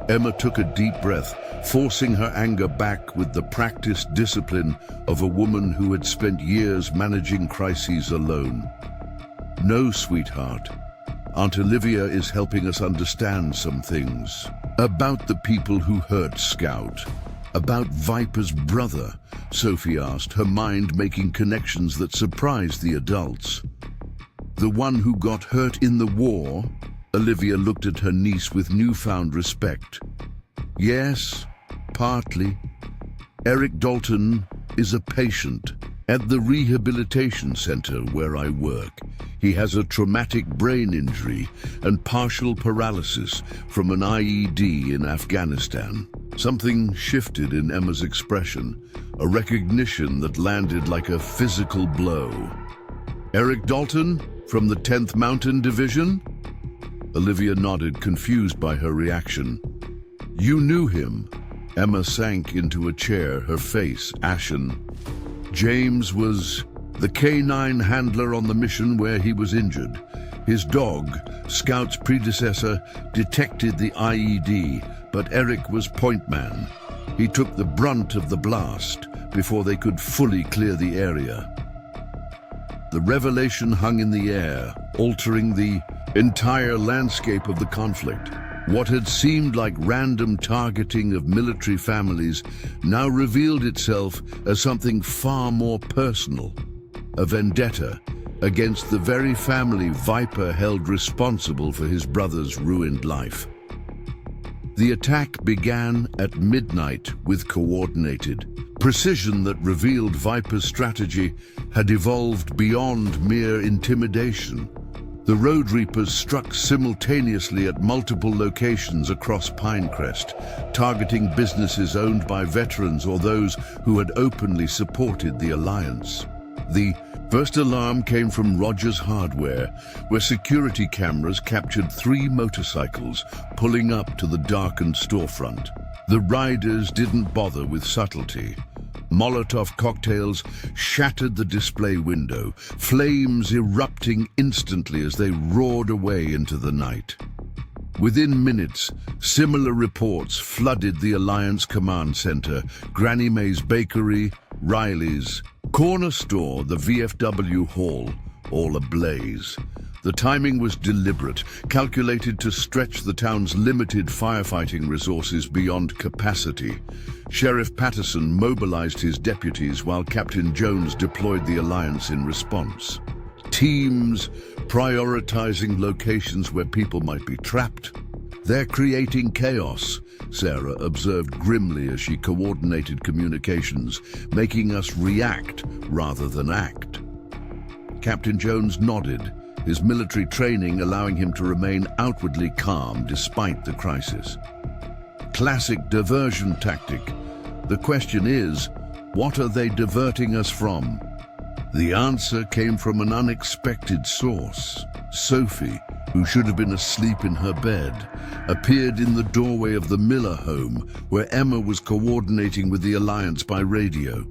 Emma took a deep breath, forcing her anger back with the practiced discipline of a woman who had spent years managing crises alone. "No, sweetheart. Aunt Olivia is helping us understand some things. About the people who hurt Scout. About Viper's brother," Sophie asked, her mind making connections that surprised the adults. "The one who got hurt in the war?" Olivia looked at her niece with newfound respect. "Yes, partly. Eric Dalton is a patient at the rehabilitation center where I work. He has a traumatic brain injury and partial paralysis from an IED in Afghanistan." Something shifted in Emma's expression, a recognition that landed like a physical blow. "Eric Dalton, from the 10th Mountain Division?" Olivia nodded, confused by her reaction. "You knew him?" Emma sank into a chair, her face ashen. "James was the K9 handler on the mission where he was injured. His dog, Scout's predecessor, detected the IED, but Eric was point man. He took the brunt of the blast before they could fully clear the area." The revelation hung in the air, altering the entire landscape of the conflict. What had seemed like random targeting of military families now revealed itself as something far more personal. A vendetta against the very family Viper held responsible for his brother's ruined life. The attack began at midnight with coordinated precision that revealed Viper's strategy had evolved beyond mere intimidation. The Road Reapers struck simultaneously at multiple locations across Pinecrest, targeting businesses owned by veterans or those who had openly supported the Alliance. The first alarm came from Rogers Hardware, where security cameras captured 3 motorcycles pulling up to the darkened storefront. The riders didn't bother with subtlety. Molotov cocktails shattered the display window, flames erupting instantly as they roared away into the night. Within minutes, similar reports flooded the Alliance Command Center, Granny Mae's Bakery, Riley's corner store, the VFW Hall, all ablaze. The timing was deliberate, calculated to stretch the town's limited firefighting resources beyond capacity. Sheriff Patterson mobilized his deputies while Captain Jones deployed the Alliance in response. Teams prioritizing locations where people might be trapped. They're creating chaos, Sarah observed grimly as she coordinated communications, making us react rather than act. Captain Jones nodded, his military training allowing him to remain outwardly calm despite the crisis. Classic diversion tactic. The question is, what are they diverting us from? The answer came from an unexpected source. Sophie, who should have been asleep in her bed, appeared in the doorway of the Miller home, where Emma was coordinating with the Alliance by radio.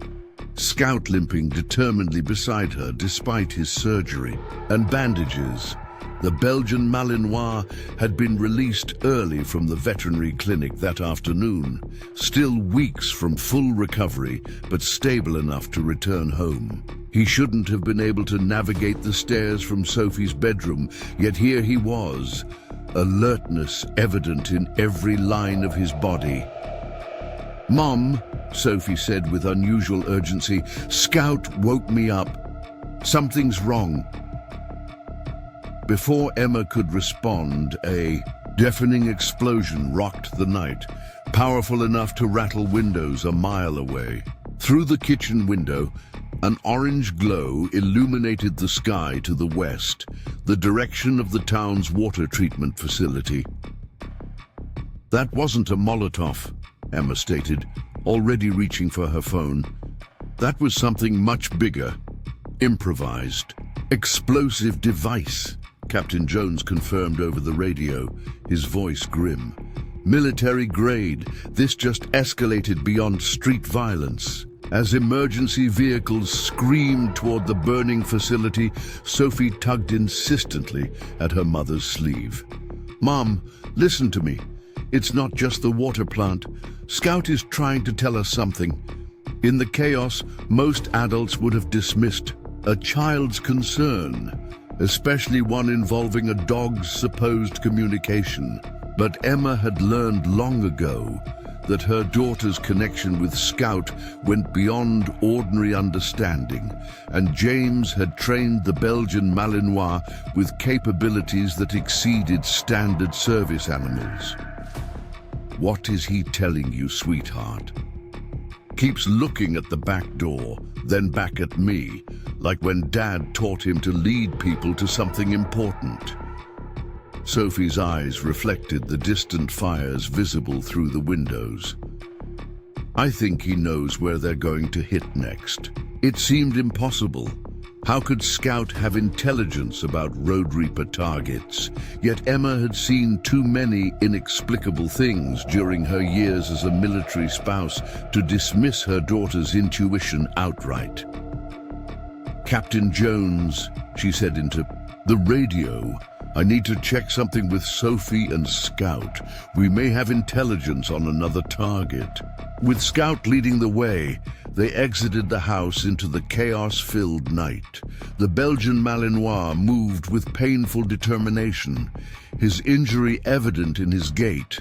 Scout limping determinedly beside her despite his surgery and bandages. The Belgian Malinois had been released early from the veterinary clinic that afternoon, still weeks from full recovery, but stable enough to return home. He shouldn't have been able to navigate the stairs from Sophie's bedroom, yet here he was, alertness evident in every line of his body. "Mom," Sophie said with unusual urgency, "Scout woke me up. Something's wrong." Before Emma could respond, a deafening explosion rocked the night, powerful enough to rattle windows a mile away. Through the kitchen window, an orange glow illuminated the sky to the west, the direction of the town's water treatment facility. "That wasn't a Molotov," Emma stated, already reaching for her phone. "That was something much bigger. Improvised. Explosive device," Captain Jones confirmed over the radio, his voice grim. "Military grade. This just escalated beyond street violence." As emergency vehicles screamed toward the burning facility, Sophie tugged insistently at her mother's sleeve. "Mom, listen to me. It's not just the water plant. Scout is trying to tell us something. In the chaos, most adults would have dismissed a child's concern, especially one involving a dog's supposed communication. But Emma had learned long ago that her daughter's connection with Scout went beyond ordinary understanding, and James had trained the Belgian Malinois with capabilities that exceeded standard service animals. "What is he telling you, sweetheart?" Keeps looking at the back door, then back at me, like when Dad taught him to lead people to something important. Sophie's eyes reflected the distant fires visible through the windows. "I think he knows where they're going to hit next. It seemed impossible. How could Scout have intelligence about Road Reaper targets? Yet Emma had seen too many inexplicable things during her years as a military spouse to dismiss her daughter's intuition outright. "Captain Jones," she said into the radio, "I need to check something with Sophie and Scout. We may have intelligence on another target." With Scout leading the way, they exited the house into the chaos-filled night. The Belgian Malinois moved with painful determination, his injury evident in his gait,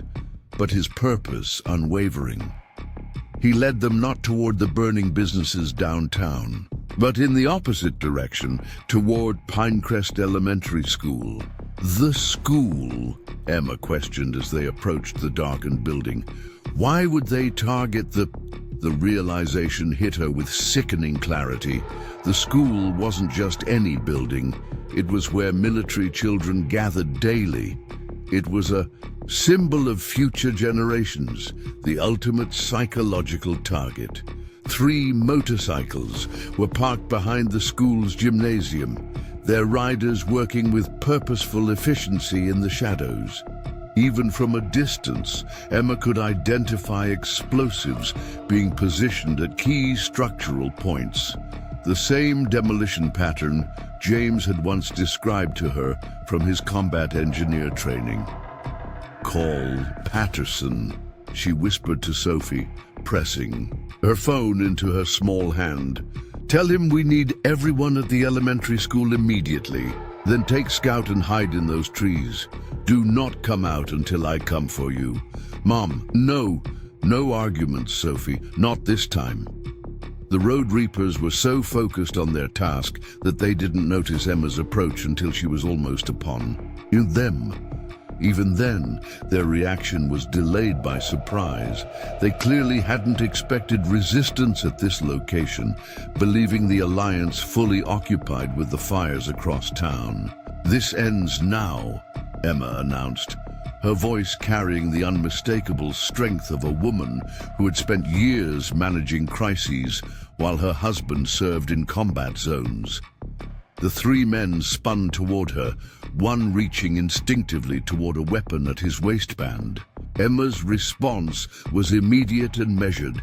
but his purpose unwavering. He led them not toward the burning businesses downtown, but in the opposite direction, toward Pinecrest Elementary School. "The school?" Emma questioned as they approached the darkened building. "Why would they target the realization hit her with sickening clarity. The school wasn't just any building. It was where military children gathered daily. It was a symbol of future generations, the ultimate psychological target. 3 motorcycles were parked behind the school's gymnasium, their riders working with purposeful efficiency in the shadows. Even from a distance, Emma could identify explosives being positioned at key structural points, the same demolition pattern James had once described to her from his combat engineer training. Call Patterson, she whispered to Sophie, pressing her phone into her small hand. Tell him we need everyone at the elementary school immediately. Then take Scout and hide in those trees. Do not come out until I come for you. Mom, no arguments, Sophie, not this time. The Road Reapers were so focused on their task that they didn't notice Emma's approach until she was almost upon them. Even then, their reaction was delayed by surprise. They clearly hadn't expected resistance at this location, believing the Alliance fully occupied with the fires across town. This ends now, Emma announced, her voice carrying the unmistakable strength of a woman who had spent years managing crises while her husband served in combat zones. The three men spun toward her, one reaching instinctively toward a weapon at his waistband. Emma's response was immediate and measured.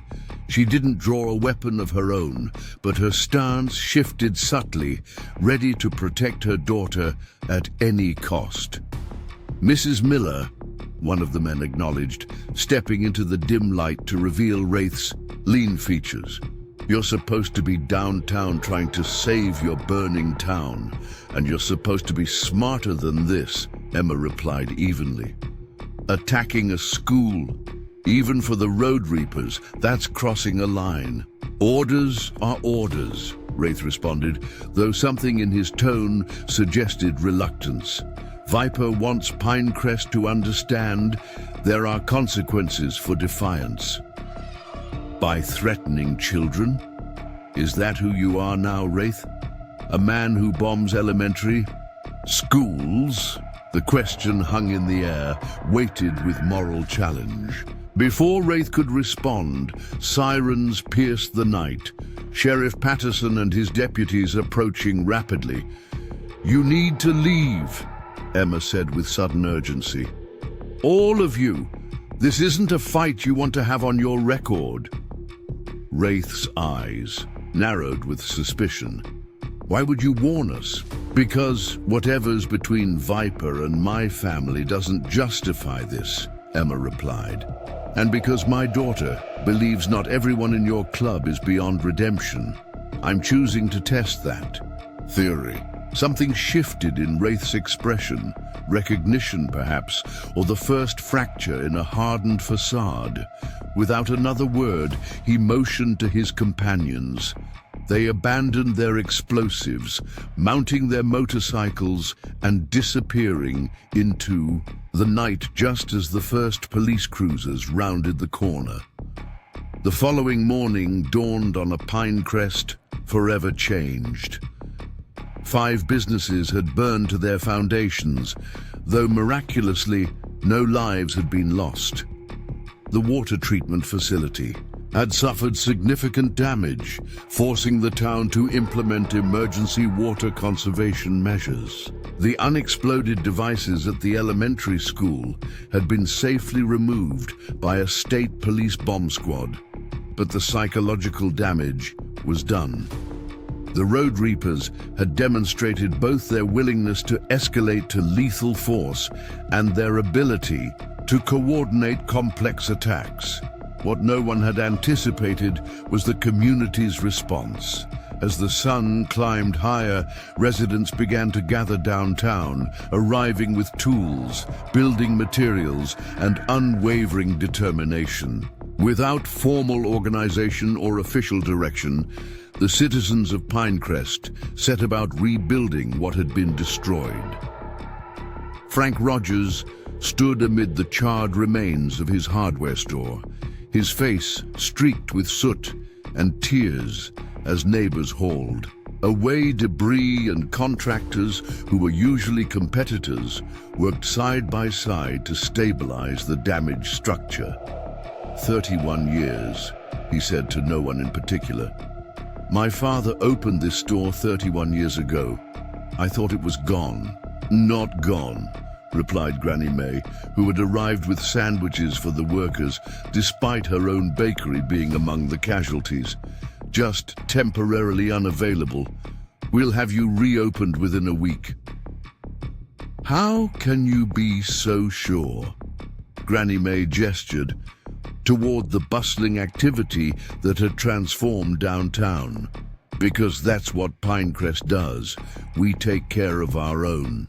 She didn't draw a weapon of her own, but her stance shifted subtly, ready to protect her daughter at any cost. Mrs. Miller, one of the men acknowledged, stepping into the dim light to reveal Wraith's lean features. You're supposed to be downtown trying to save your burning town, and you're supposed to be smarter than this, Emma replied evenly. Attacking a school, even for the Road Reapers, that's crossing a line. Orders are orders, Wraith responded, though something in his tone suggested reluctance. Viper wants Pinecrest to understand there are consequences for defiance. By threatening children? Is that who you are now, Wraith? A man who bombs elementary schools? The question hung in the air, weighted with moral challenge. Before Wraith could respond, sirens pierced the night, Sheriff Patterson and his deputies approaching rapidly. You need to leave, Emma said with sudden urgency. All of you. This isn't a fight you want to have on your record. Wraith's eyes narrowed with suspicion. Why would you warn us? Because whatever's between Viper and my family doesn't justify this, Emma replied. And because my daughter believes not everyone in your club is beyond redemption, I'm choosing to test that theory. Something shifted in Wraith's expression, recognition perhaps, or the first fracture in a hardened facade. Without another word, he motioned to his companions. They abandoned their explosives, mounting their motorcycles and disappearing into the night just as the first police cruisers rounded the corner. The following morning dawned on a Pinecrest forever changed. 5 businesses had burned to their foundations, though miraculously no lives had been lost. The water treatment facility had suffered significant damage, forcing the town to implement emergency water conservation measures. The unexploded devices at the elementary school had been safely removed by a state police bomb squad, but the psychological damage was done. The Road Reapers had demonstrated both their willingness to escalate to lethal force and their ability to coordinate complex attacks. What no one had anticipated was the community's response. As the sun climbed higher, residents began to gather downtown, arriving with tools, building materials, and unwavering determination. Without formal organization or official direction, the citizens of Pinecrest set about rebuilding what had been destroyed. Frank Rogers stood amid the charred remains of his hardware store, his face streaked with soot and tears as neighbors hauled away debris, and contractors who were usually competitors worked side by side to stabilize the damaged structure. 31 years, he said to no one in particular. My father opened this store 31 years ago. I thought it was gone. Not gone, replied Granny May, who had arrived with sandwiches for the workers, despite her own bakery being among the casualties. Just temporarily unavailable. We'll have you reopened within a week. How can you be so sure? Granny May gestured toward the bustling activity that had transformed downtown. Because that's what Pinecrest does. We take care of our own.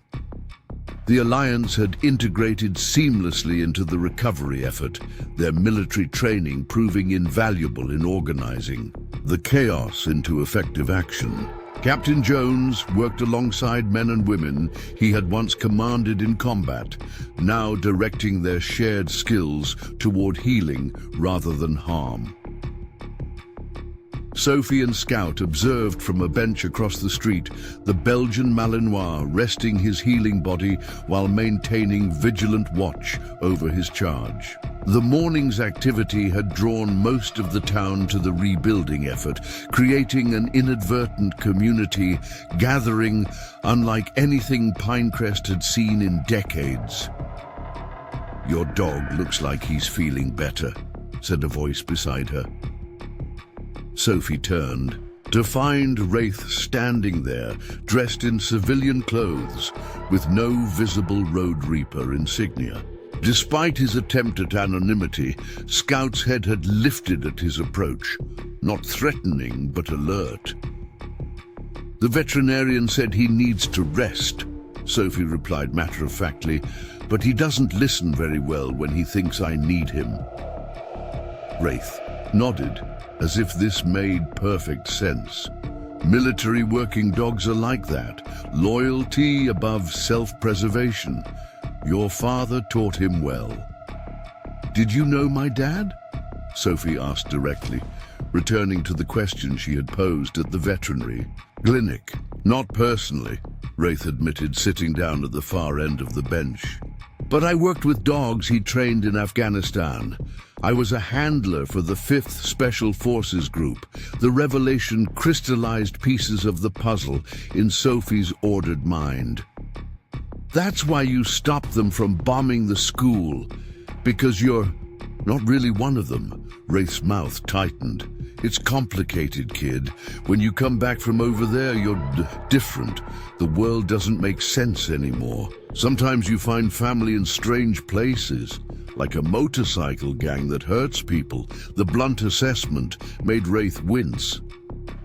The Alliance had integrated seamlessly into the recovery effort, their military training proving invaluable in organizing the chaos into effective action. Captain Jones worked alongside men and women he had once commanded in combat, now directing their shared skills toward healing rather than harm. Sophie and Scout observed from a bench across the street the Belgian Malinois resting his healing body while maintaining vigilant watch over his charge. The morning's activity had drawn most of the town to the rebuilding effort, creating an inadvertent community gathering unlike anything Pinecrest had seen in decades. "Your dog looks like he's feeling better," said a voice beside her. Sophie turned to find Wraith standing there, dressed in civilian clothes, with no visible Road Reaper insignia. Despite his attempt at anonymity, Scout's head had lifted at his approach, not threatening but alert. "The veterinarian said he needs to rest," Sophie replied matter-of-factly, "but he doesn't listen very well when he thinks I need him." Wraith nodded, as if this made perfect sense. Military working dogs are like that, loyalty above self-preservation. Your father taught him well. "Did you know my dad?" Sophie asked directly, returning to the question she had posed at the veterinary clinic. "Not personally," Wraith admitted, sitting down at the far end of the bench. "But I worked with dogs he trained in Afghanistan. I was a handler for the 5th Special Forces Group." The revelation crystallized pieces of the puzzle in Sophie's ordered mind. "That's why you stopped them from bombing the school. Because you're not really one of them." Wraith's mouth tightened. "It's complicated, kid. When you come back from over there, you're different. The world doesn't make sense anymore. Sometimes you find family in strange places, like a motorcycle gang that hurts people." The blunt assessment made Wraith wince.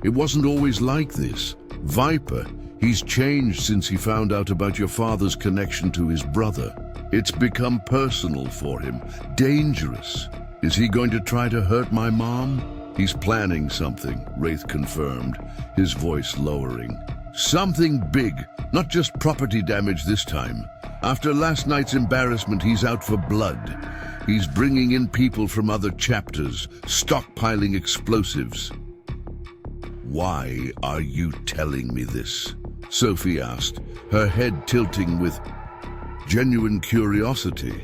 "It wasn't always like this. Viper, he's changed since he found out about your father's connection to his brother. It's become personal for him, dangerous. Is he going to try to hurt my mom?" "He's planning something," Wraith confirmed, his voice lowering. "Something big, not just property damage this time. After last night's embarrassment, he's out for blood. He's bringing in people from other chapters, stockpiling explosives." "Why are you telling me this?" Sophie asked, her head tilting with genuine curiosity.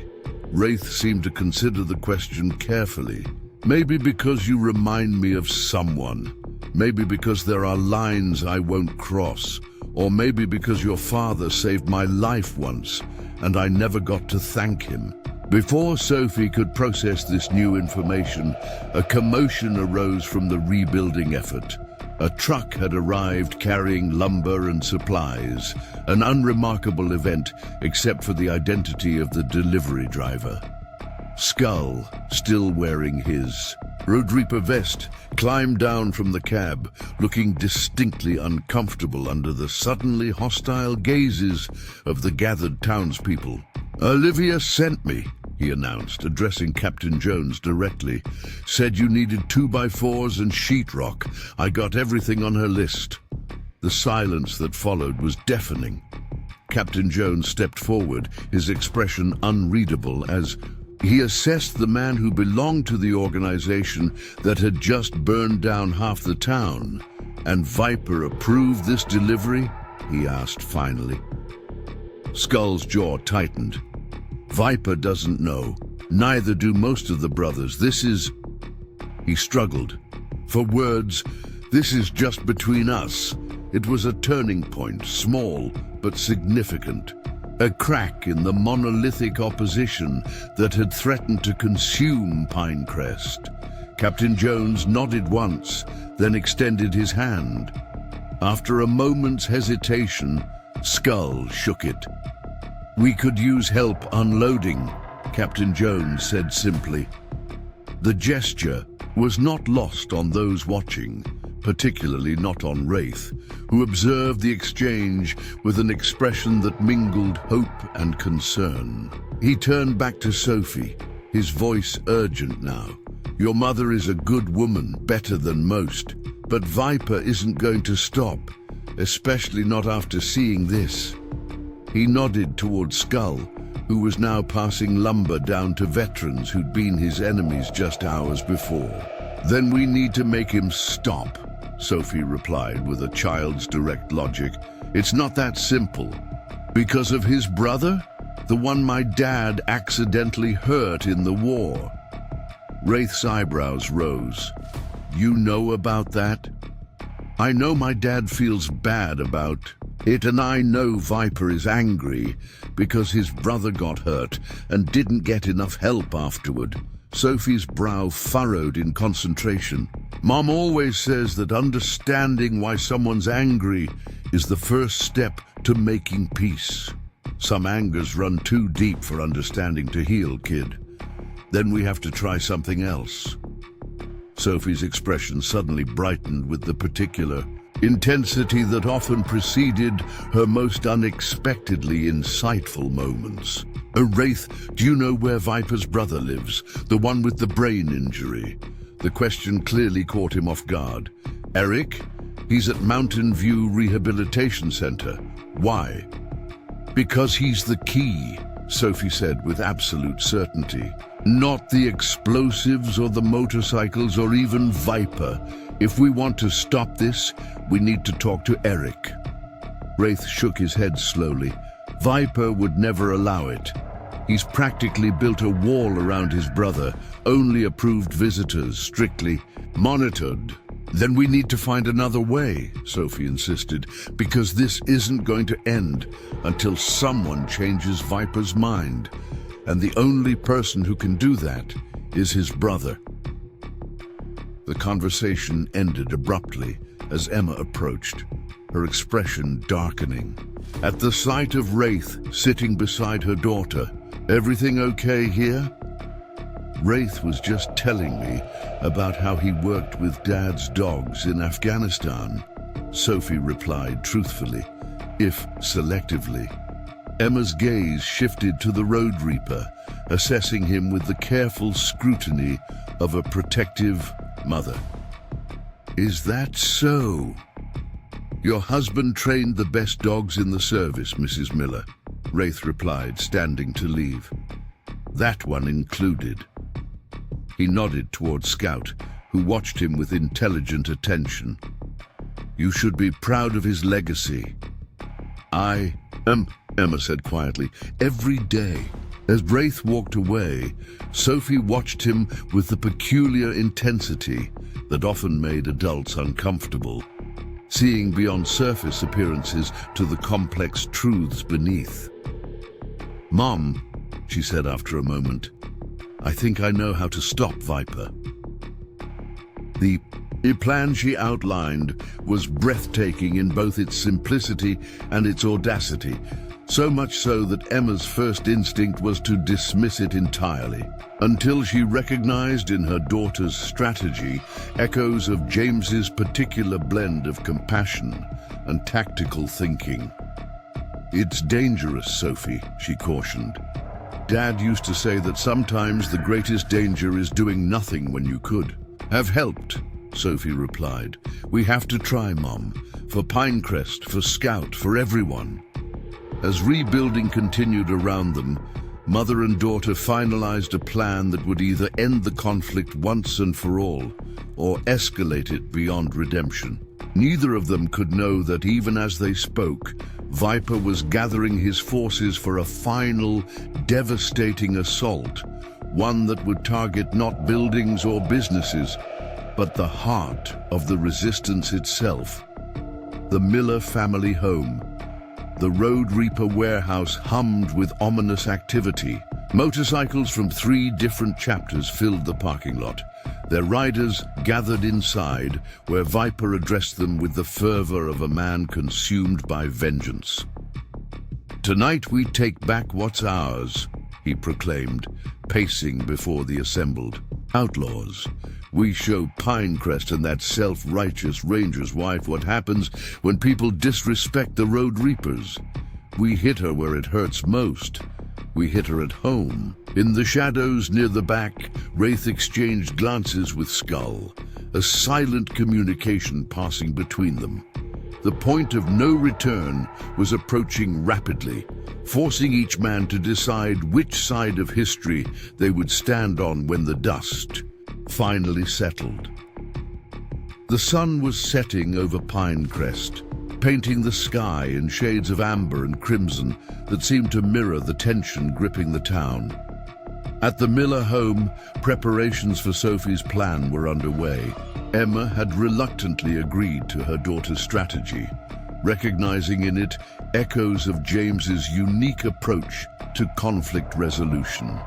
Wraith seemed to consider the question carefully. "Maybe because you remind me of someone. Maybe because there are lines I won't cross. Or maybe because your father saved my life once, and I never got to thank him." Before Sophie could process this new information, a commotion arose from the rebuilding effort. A truck had arrived carrying lumber and supplies, an unremarkable event except for the identity of the delivery driver. Skull, still wearing his Road Reaper vest, climbed down from the cab, looking distinctly uncomfortable under the suddenly hostile gazes of the gathered townspeople. "Olivia sent me," he announced, addressing Captain Jones directly. "Said you needed 2x4s and sheetrock. I got everything on her list." The silence that followed was deafening. Captain Jones stepped forward, his expression unreadable as he assessed the man who belonged to the organization that had just burned down half the town. "And Viper approved this delivery?" he asked finally. Skull's jaw tightened. "Viper doesn't know. Neither do most of the brothers. This is..." He struggled for words. "This is just between us." It was a turning point, small but significant. A crack in the monolithic opposition that had threatened to consume Pinecrest. Captain Jones nodded once, then extended his hand. After a moment's hesitation, Skull shook it. "We could use help unloading," Captain Jones said simply. The gesture was not lost on those watching, particularly not on Wraith, who observed the exchange with an expression that mingled hope and concern. He turned back to Sophie, his voice urgent now. Your mother is a good woman, better than most, but Viper isn't going to stop, especially not after seeing this. He nodded toward Skull, who was now passing lumber down to veterans who'd been his enemies just hours before. Then we need to make him stop, Sophie replied with a child's direct logic. It's not that simple. Because of his brother? The one my dad accidentally hurt in the war. Wraith's eyebrows rose. You know about that? I know my dad feels bad about it, and I know Viper is angry because his brother got hurt and didn't get enough help afterward. Sophie's brow furrowed in concentration. Mom always says that understanding why someone's angry is the first step to making peace. Some angers run too deep for understanding to heal, kid. Then we have to try something else. Sophie's expression suddenly brightened with the particular intensity that often preceded her most unexpectedly insightful moments. Wraith, do you know where Viper's brother lives? The one with the brain injury? The question clearly caught him off guard. Eric? He's at Mountain View Rehabilitation Center. Why? Because he's the key, Sophie said with absolute certainty. Not the explosives or the motorcycles or even Viper. If we want to stop this, we need to talk to Eric. Wraith shook his head slowly. Viper would never allow it. He's practically built a wall around his brother, only approved visitors, strictly monitored. Then we need to find another way, Sophie insisted, because this isn't going to end until someone changes Viper's mind. And the only person who can do that is his brother. The conversation ended abruptly as Emma approached, her expression darkening. At the sight of Wraith sitting beside her daughter, everything okay here? Wraith was just telling me about how he worked with Dad's dogs in Afghanistan, Sophie replied truthfully, if selectively. Emma's gaze shifted to the Road Reaper, assessing him with the careful scrutiny of a protective mother. Is that so? Your husband trained the best dogs in the service, Mrs. Miller, Wraith replied, standing to leave. That one included. He nodded toward Scout, who watched him with intelligent attention. You should be proud of his legacy. I am, Emma said quietly, every day. As Wraith walked away, Sophie watched him with the peculiar intensity that often made adults uncomfortable, seeing beyond surface appearances to the complex truths beneath. Mom, she said after a moment, I think I know how to stop Viper. The plan she outlined was breathtaking in both its simplicity and its audacity, so much so that Emma's first instinct was to dismiss it entirely, until she recognized in her daughter's strategy echoes of James's particular blend of compassion and tactical thinking. It's dangerous, Sophie, she cautioned. Dad used to say that sometimes the greatest danger is doing nothing when you could. Have helped, Sophie replied. We have to try, Mom. For Pinecrest, for Scout, for everyone. As rebuilding continued around them, mother and daughter finalized a plan that would either end the conflict once and for all, or escalate it beyond redemption. Neither of them could know that even as they spoke, Viper was gathering his forces for a final, devastating assault, one that would target not buildings or businesses, but the heart of the resistance itself. The Miller family home. The Road Reaper warehouse hummed with ominous activity. Motorcycles from 3 different chapters filled the parking lot. Their riders gathered inside, where Viper addressed them with the fervor of a man consumed by vengeance. Tonight we take back what's ours, he proclaimed, pacing before the assembled. "Outlaws, we show Pinecrest and that self-righteous ranger's wife what happens when people disrespect the Road Reapers. We hit her where it hurts most. We hit her at home." In the shadows near the back, Wraith exchanged glances with Skull, a silent communication passing between them. The point of no return was approaching rapidly, forcing each man to decide which side of history they would stand on when the dust finally settled. The sun was setting over Pinecrest, painting the sky in shades of amber and crimson that seemed to mirror the tension gripping the town. At the Miller home, preparations for Sophie's plan were underway. Emma had reluctantly agreed to her daughter's strategy, recognizing in it echoes of James's unique approach to conflict resolution.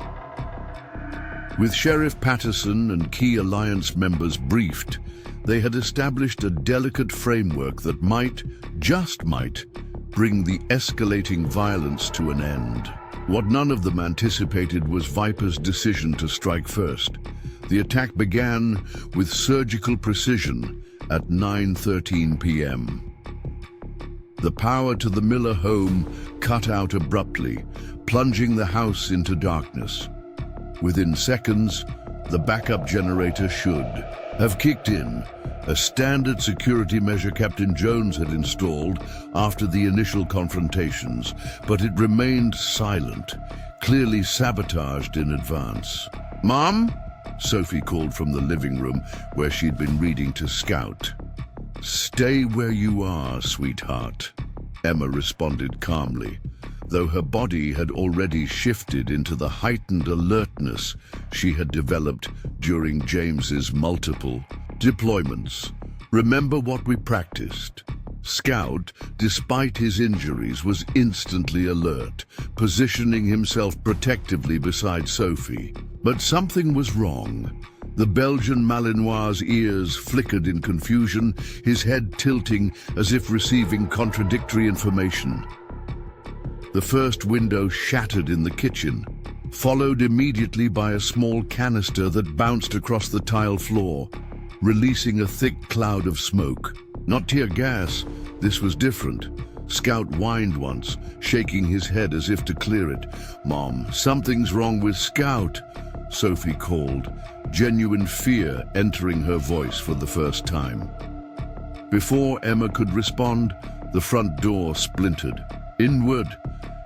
With Sheriff Patterson and key alliance members briefed, they had established a delicate framework that might, just might, bring the escalating violence to an end. What none of them anticipated was Viper's decision to strike first. The attack began with surgical precision at 9:13 p.m. The power to the Miller home cut out abruptly, plunging the house into darkness. Within seconds, the backup generator should have kicked in, a standard security measure Captain Jones had installed after the initial confrontations, but it remained silent, clearly sabotaged in advance. "Mom?" Sophie called from the living room where she'd been reading to Scout. "Stay where you are, sweetheart," Emma responded calmly, though her body had already shifted into the heightened alertness she had developed during James's multiple deployments. "Remember what we practiced." Scout, despite his injuries, was instantly alert, positioning himself protectively beside Sophie. But something was wrong. The Belgian Malinois' ears flickered in confusion, his head tilting as if receiving contradictory information. The first window shattered in the kitchen, followed immediately by a small canister that bounced across the tile floor, releasing a thick cloud of smoke. Not tear gas, this was different. Scout whined once, shaking his head as if to clear it. "Mom, something's wrong with Scout," Sophie called, genuine fear entering her voice for the first time. Before Emma could respond, the front door splintered. Inward,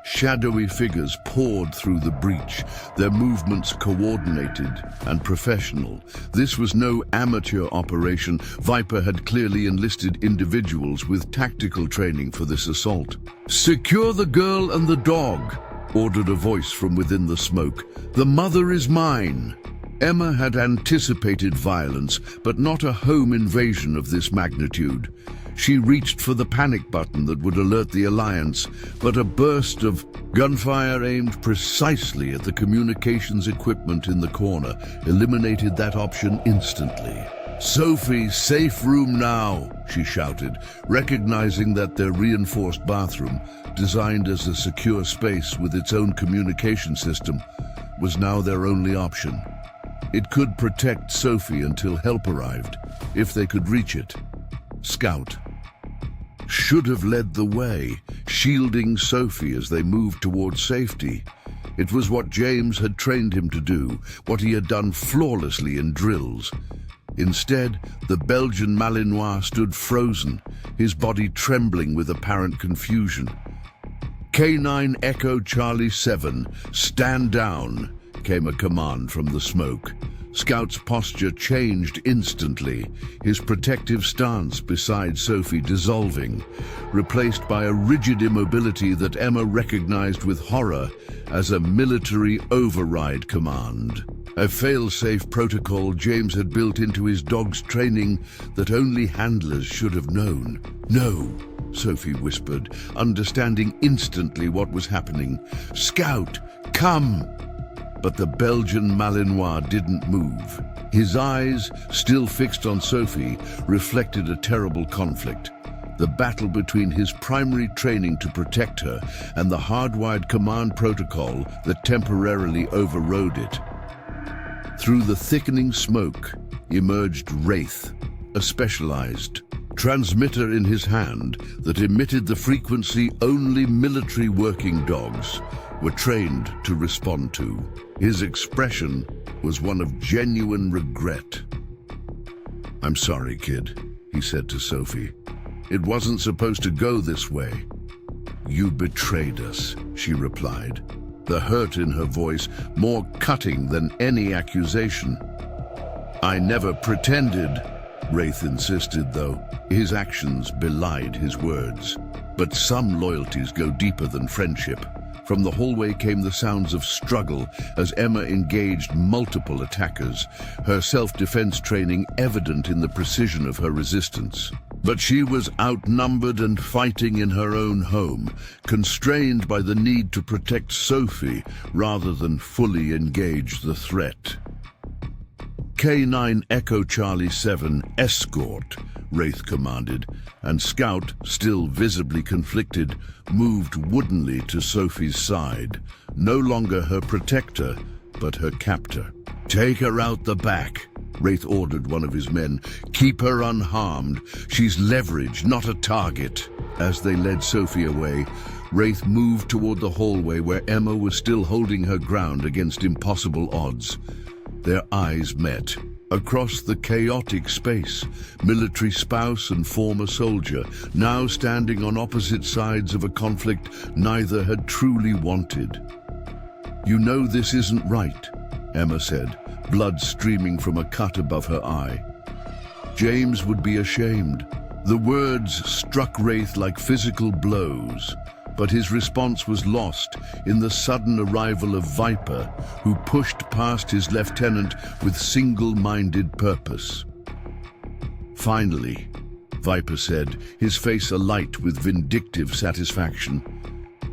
shadowy figures poured through the breach, their movements coordinated and professional. This was no amateur operation. Viper had clearly enlisted individuals with tactical training for this assault. "Secure the girl and the dog," ordered a voice from within the smoke. "The mother is mine." Emma had anticipated violence, but not a home invasion of this magnitude. She reached for the panic button that would alert the Alliance, but a burst of gunfire aimed precisely at the communications equipment in the corner eliminated that option instantly. "Sophie, safe room now," she shouted, recognizing that their reinforced bathroom, designed as a secure space with its own communication system, was now their only option. It could protect Sophie until help arrived, if they could reach it. Scout should have led the way, shielding Sophie as they moved towards safety. It was what James had trained him to do, what he had done flawlessly in drills. Instead, the Belgian Malinois stood frozen, his body trembling with apparent confusion. "K9 Echo Charlie 7, stand down," came a command from the smoke. Scout's posture changed instantly, his protective stance beside Sophie dissolving, replaced by a rigid immobility that Emma recognized with horror as a military override command. A fail-safe protocol James had built into his dog's training that only handlers should have known. "No," Sophie whispered, understanding instantly what was happening. "Scout, come!" But the Belgian Malinois didn't move. His eyes, still fixed on Sophie, reflected a terrible conflict. The battle between his primary training to protect her and the hardwired command protocol that temporarily overrode it. Through the thickening smoke emerged Wraith, a specialized transmitter in his hand that emitted the frequency only military working dogs were trained to respond to. His expression was one of genuine regret. "I'm sorry, kid," he said to Sophie. "It wasn't supposed to go this way." "You betrayed us," she replied, the hurt in her voice more cutting than any accusation. "I never pretended," Wraith insisted, though his actions belied his words. But some loyalties go deeper than friendship. From the hallway came the sounds of struggle as Emma engaged multiple attackers, her self-defense training evident in the precision of her resistance. But she was outnumbered and fighting in her own home, constrained by the need to protect Sophie rather than fully engage the threat. "K9 Echo Charlie 7, escort," Wraith commanded, and Scout, still visibly conflicted, moved woodenly to Sophie's side, no longer her protector, but her captor. "Take her out the back," Wraith ordered one of his men. "Keep her unharmed. She's leverage, not a target." As they led Sophie away, Wraith moved toward the hallway where Emma was still holding her ground against impossible odds. Their eyes met. Across the chaotic space, military spouse and former soldier, now standing on opposite sides of a conflict neither had truly wanted. "You know this isn't right," Emma said, blood streaming from a cut above her eye. "James would be ashamed." The words struck Wraith like physical blows, but his response was lost in the sudden arrival of Viper, who pushed past his lieutenant with single-minded purpose. "Finally," Viper said, his face alight with vindictive satisfaction.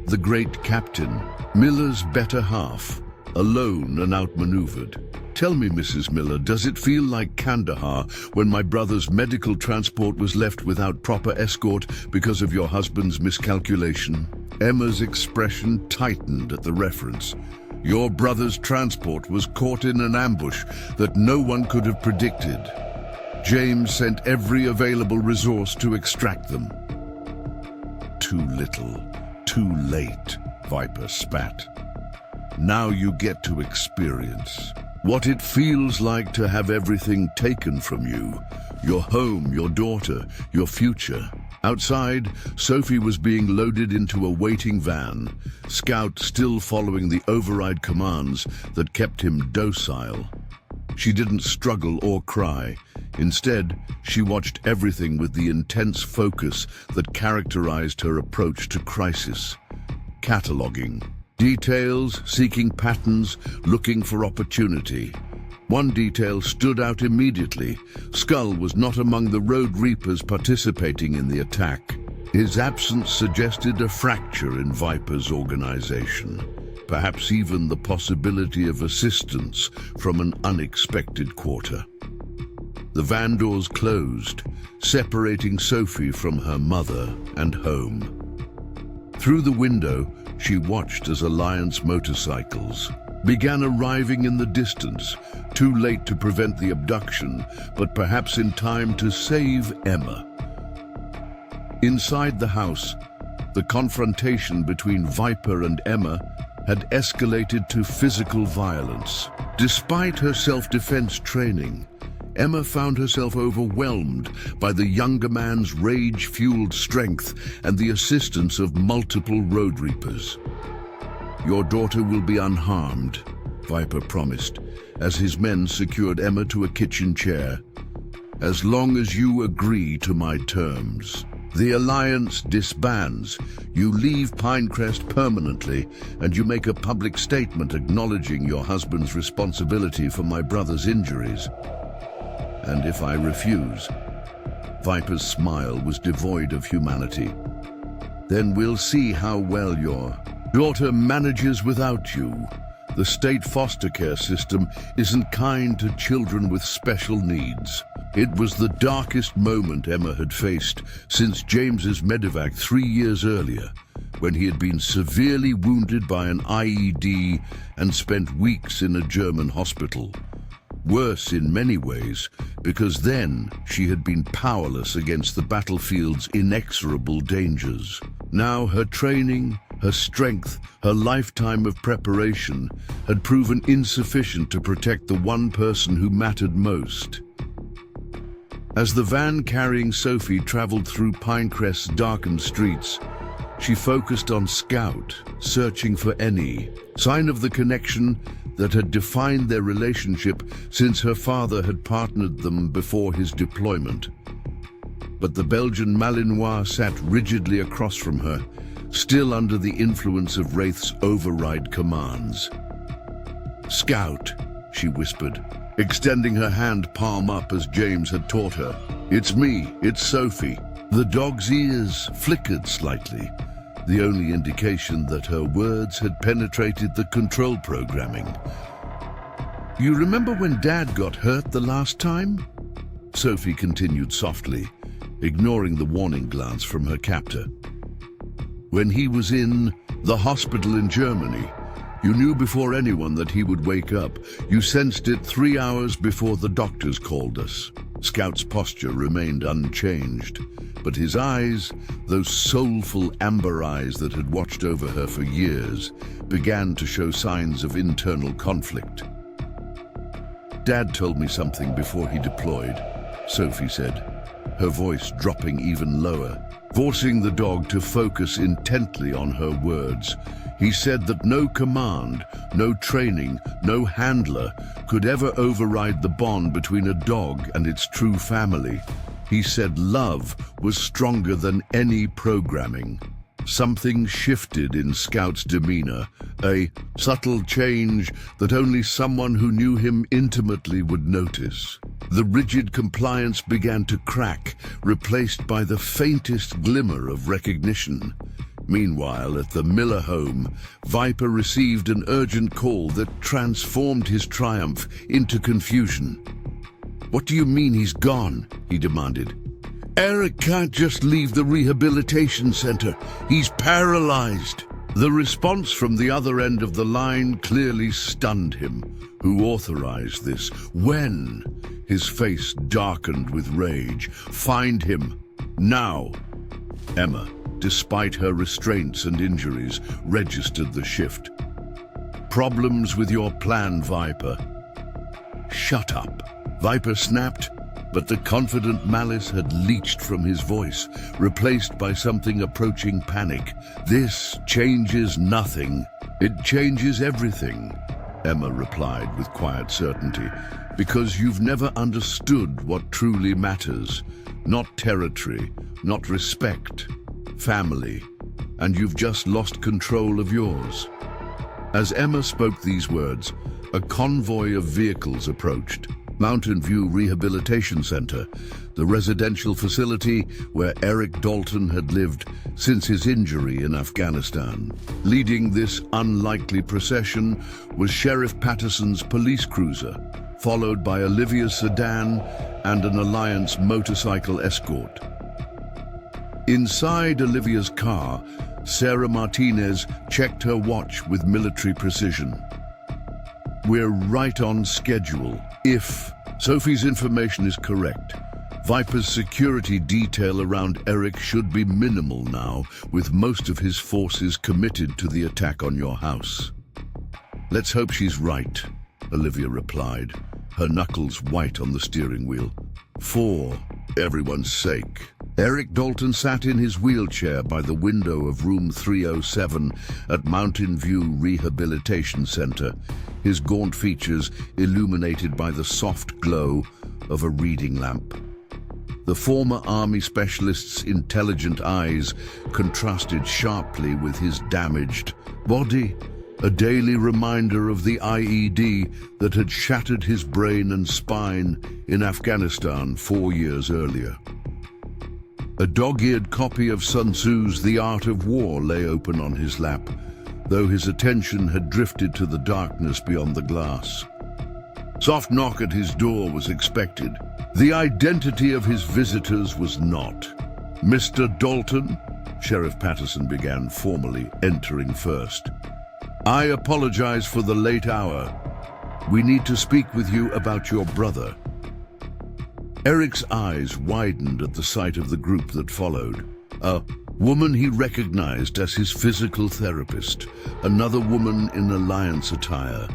"The great captain, Miller's better half, alone and outmaneuvered. Tell me, Mrs. Miller, does it feel like Kandahar when my brother's medical transport was left without proper escort because of your husband's miscalculation?" Emma's expression tightened at the reference. "Your brother's transport was caught in an ambush that no one could have predicted. James sent every available resource to extract them." "Too little, too late," Viper spat. "Now you get to experience what it feels like to have everything taken from you. Your home, your daughter, your future." Outside, Sophie was being loaded into a waiting van, Scout still following the override commands that kept him docile. She didn't struggle or cry. Instead, she watched everything with the intense focus that characterized her approach to crisis. Cataloging. Details, seeking patterns, looking for opportunity. One detail stood out immediately. Skull was not among the Road Reapers participating in the attack. His absence suggested a fracture in Viper's organization, perhaps even the possibility of assistance from an unexpected quarter. The van doors closed, separating Sophie from her mother and home. Through the window, she watched as Alliance motorcycles began arriving in the distance, too late to prevent the abduction, but perhaps in time to save Emma. Inside the house, the confrontation between Viper and Emma had escalated to physical violence. Despite her self-defense training, Emma found herself overwhelmed by the younger man's rage-fueled strength and the assistance of multiple Road Reapers. "Your daughter will be unharmed," Viper promised, as his men secured Emma to a kitchen chair. "As long as you agree to my terms. The Alliance disbands. You leave Pinecrest permanently, and you make a public statement acknowledging your husband's responsibility for my brother's injuries. And if I refuse?" Viper's smile was devoid of humanity. "Then we'll see how well your daughter manages without you. The state foster care system isn't kind to children with special needs." It was the darkest moment Emma had faced since James's medevac 3 years earlier, when he had been severely wounded by an IED and spent weeks in a German hospital. Worse in many ways, because then she had been powerless against the battlefield's inexorable dangers. Now her training, her strength, her lifetime of preparation had proven insufficient to protect the one person who mattered most. As the van carrying Sophie traveled through Pinecrest's darkened streets, she focused on Scout, searching for any sign of the connection that had defined their relationship since her father had partnered them before his deployment. But the Belgian Malinois sat rigidly across from her, still under the influence of Wraith's override commands. "Scout," she whispered, extending her hand palm up as James had taught her. "It's me, it's Sophie." The dog's ears flickered slightly, the only indication that her words had penetrated the control programming. "You remember when Dad got hurt the last time?" Sophie continued softly, ignoring the warning glance from her captor. "When he was in the hospital in Germany, you knew before anyone that he would wake up. You sensed it 3 hours before the doctors called us." Scout's posture remained unchanged, but his eyes, those soulful amber eyes that had watched over her for years, began to show signs of internal conflict. "Dad told me something before he deployed," Sophie said, her voice dropping even lower, forcing the dog to focus intently on her words. "He said that no command, no training, no handler could ever override the bond between a dog and its true family. He said love was stronger than any programming." Something shifted in Scout's demeanor, a subtle change that only someone who knew him intimately would notice. The rigid compliance began to crack, replaced by the faintest glimmer of recognition. Meanwhile, at the Miller home, Viper received an urgent call that transformed his triumph into confusion. "What do you mean he's gone?" he demanded. "Eric can't just leave the rehabilitation center. He's paralyzed." The response from the other end of the line clearly stunned him. Who authorized this? When? His face darkened with rage. "Find him. Now." Emma, despite her restraints and injuries, registered the shift. "Problems with your plan, Viper." "Shut up," Viper snapped, but the confident malice had leached from his voice, replaced by something approaching panic. "This changes nothing." "It changes everything," Emma replied with quiet certainty, "because you've never understood what truly matters. Not territory, not respect, family, and you've just lost control of yours." As Emma spoke these words, a convoy of vehicles approached. Mountain View Rehabilitation Center, the residential facility where Eric Dalton had lived since his injury in Afghanistan. Leading this unlikely procession was Sheriff Patterson's police cruiser, followed by Olivia's sedan and an Alliance motorcycle escort. Inside Olivia's car, Sarah Martinez checked her watch with military precision. "We're right on schedule. If Sophie's information is correct, Viper's security detail around Eric should be minimal now, with most of his forces committed to the attack on your house." "Let's hope she's right," Olivia replied, her knuckles white on the steering wheel. "For everyone's sake." Eric Dalton sat in his wheelchair by the window of room 307 at Mountain View Rehabilitation Center, his gaunt features illuminated by the soft glow of a reading lamp. The former Army specialist's intelligent eyes contrasted sharply with his damaged body, a daily reminder of the IED that had shattered his brain and spine in Afghanistan 4 years earlier. A dog-eared copy of Sun Tzu's The Art of War lay open on his lap, though his attention had drifted to the darkness beyond the glass. Soft knock at his door was expected. The identity of his visitors was not. "Mr. Dalton," Sheriff Patterson began formally, entering first. "I apologize for the late hour. We need to speak with you about your brother." Eric's eyes widened at the sight of the group that followed. A woman he recognized as his physical therapist, another woman in alliance attire,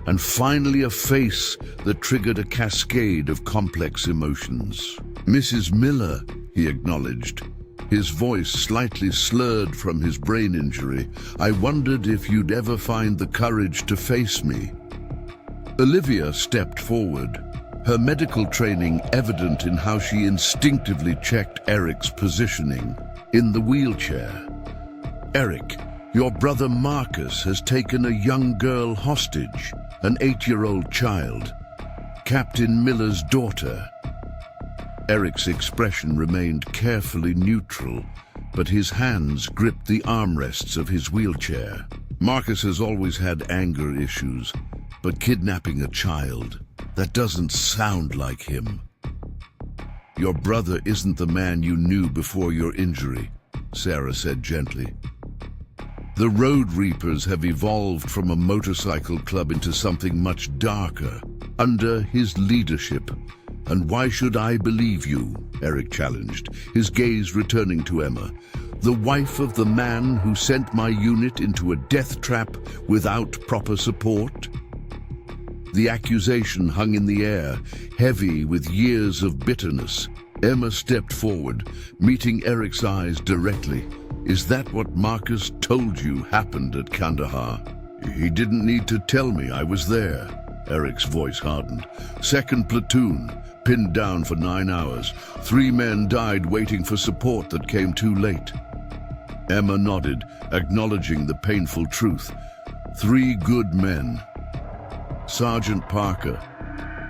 and finally a face that triggered a cascade of complex emotions. "Mrs. Miller," he acknowledged, his voice slightly slurred from his brain injury. "I wondered if you'd ever find the courage to face me." Olivia stepped forward, her medical training evident in how she instinctively checked Eric's positioning in the wheelchair. "Eric, your brother Marcus has taken a young girl hostage, an 8-year-old child, Captain Miller's daughter." Eric's expression remained carefully neutral, but his hands gripped the armrests of his wheelchair. "Marcus has always had anger issues, but kidnapping a child, that doesn't sound like him." "Your brother isn't the man you knew before your injury," Sarah said gently. "The Road Reapers have evolved from a motorcycle club into something much darker, under his leadership. And why should I believe you?" Eric challenged, his gaze returning to Emma. "The wife of the man who sent my unit into a death trap without proper support?" The accusation hung in the air, heavy with years of bitterness. Emma stepped forward, meeting Eric's eyes directly. "Is that what Marcus told you happened at Kandahar?" "He didn't need to tell me, I was there." Eric's voice hardened. "Second platoon, pinned down for 9 hours. 3 men died waiting for support that came too late." Emma nodded, acknowledging the painful truth. 3 good men. Sergeant Parker,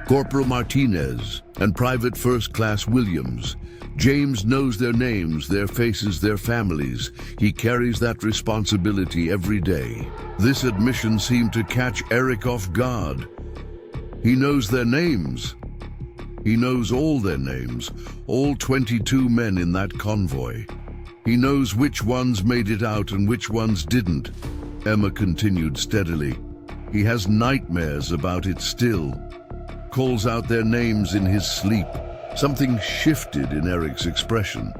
Corporal Martinez, and Private First Class Williams. James knows their names, their faces, their families. He carries that responsibility every day. This admission seemed to catch Eric off guard. He knows their names. He knows all their names, all 22 men in that convoy. He knows which ones made it out and which ones didn't. Emma continued steadily. He has nightmares about it still. Calls out their names in his sleep. Something shifted in Eric's expression.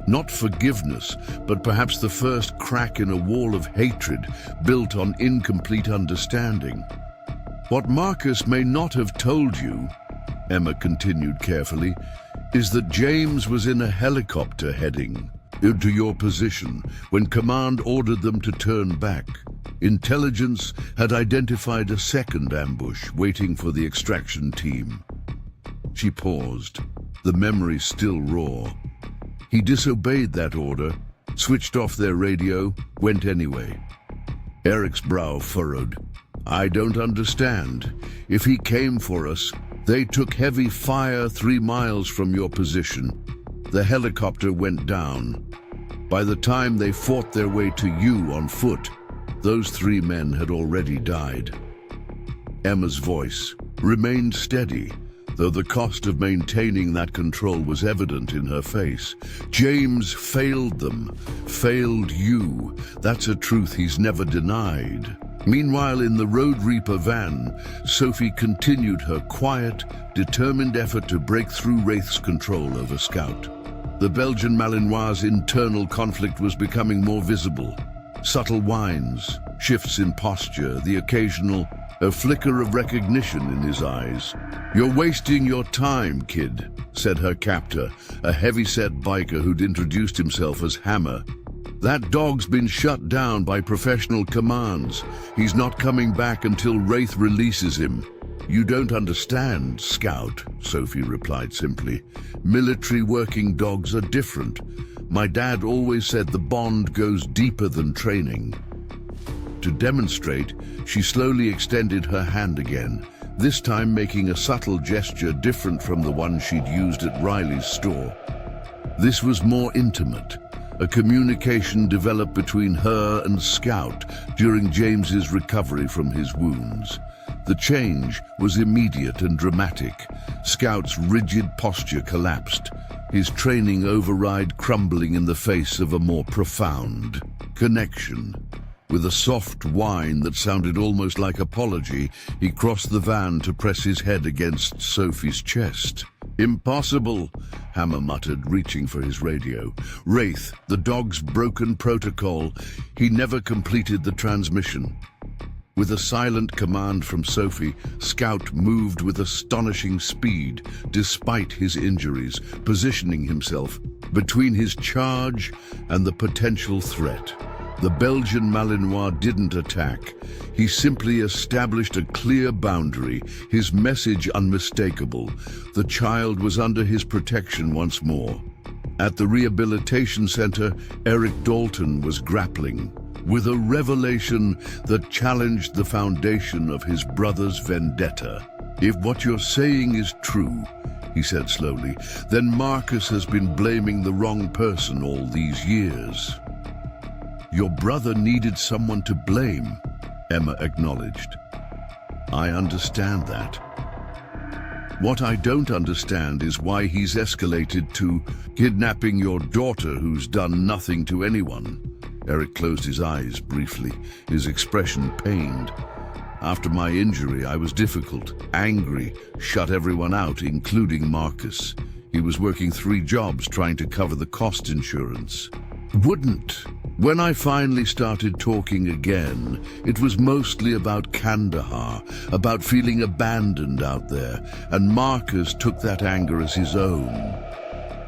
Not forgiveness, but perhaps the first crack in a wall of hatred built on incomplete understanding. "What Marcus may not have told you," Emma continued carefully, "is that James was in a helicopter heading into your position when command ordered them to turn back. Intelligence had identified a second ambush waiting for the extraction team." She paused, the memory still raw. "He disobeyed that order, switched off their radio, went anyway." Eric's brow furrowed. "I don't understand. If he came for us, they took heavy fire 3 miles from your position. The helicopter went down. By the time they fought their way to you on foot, those 3 men had already died." Emma's voice remained steady, though the cost of maintaining that control was evident in her face. "James failed them, failed you. That's a truth he's never denied." Meanwhile, in the Road Reaper van, Sophie continued her quiet, determined effort to break through Wraith's control over Scout. The Belgian Malinois' internal conflict was becoming more visible. Subtle whines, shifts in posture, the occasional a flicker of recognition in his eyes. "You're wasting your time, kid," said her captor, a heavy-set biker who'd introduced himself as Hammer. "That dog's been shut down by professional commands. He's not coming back until Wraith releases him." "You don't understand, Scout," Sophie replied simply. "Military working dogs are different. My dad always said the bond goes deeper than training." To demonstrate, she slowly extended her hand again, this time making a subtle gesture different from the one she'd used at Riley's store. This was more intimate, A communication developed between her and Scout during James's recovery from his wounds. The change was immediate and dramatic. Scout's rigid posture collapsed, his training override crumbling in the face of a more profound connection. With a soft whine that sounded almost like apology, he crossed the van to press his head against Sophie's chest. "Impossible," Hammer muttered, reaching for his radio. "Wraith, the dog's broken protocol. He never completed the transmission." With a silent command from Sophie, Scout moved with astonishing speed, despite his injuries, positioning himself between his charge and the potential threat. The Belgian Malinois didn't attack. He simply established a clear boundary, his message unmistakable. The child was under his protection once more. At the rehabilitation center, Eric Dalton was grappling with a revelation that challenged the foundation of his brother's vendetta. "If what you're saying is true," he said slowly, "then Marcus has been blaming the wrong person all these years." "Your brother needed someone to blame," Emma acknowledged. "I understand that. What I don't understand is why he's escalated to kidnapping your daughter who's done nothing to anyone." Eric closed his eyes briefly, his expression pained. "After my injury, I was difficult, angry, shut everyone out, including Marcus. He was working 3 jobs trying to cover the cost insurance. Wouldn't. When I finally started talking again, it was mostly about Kandahar, about feeling abandoned out there, and Marcus took that anger as his own."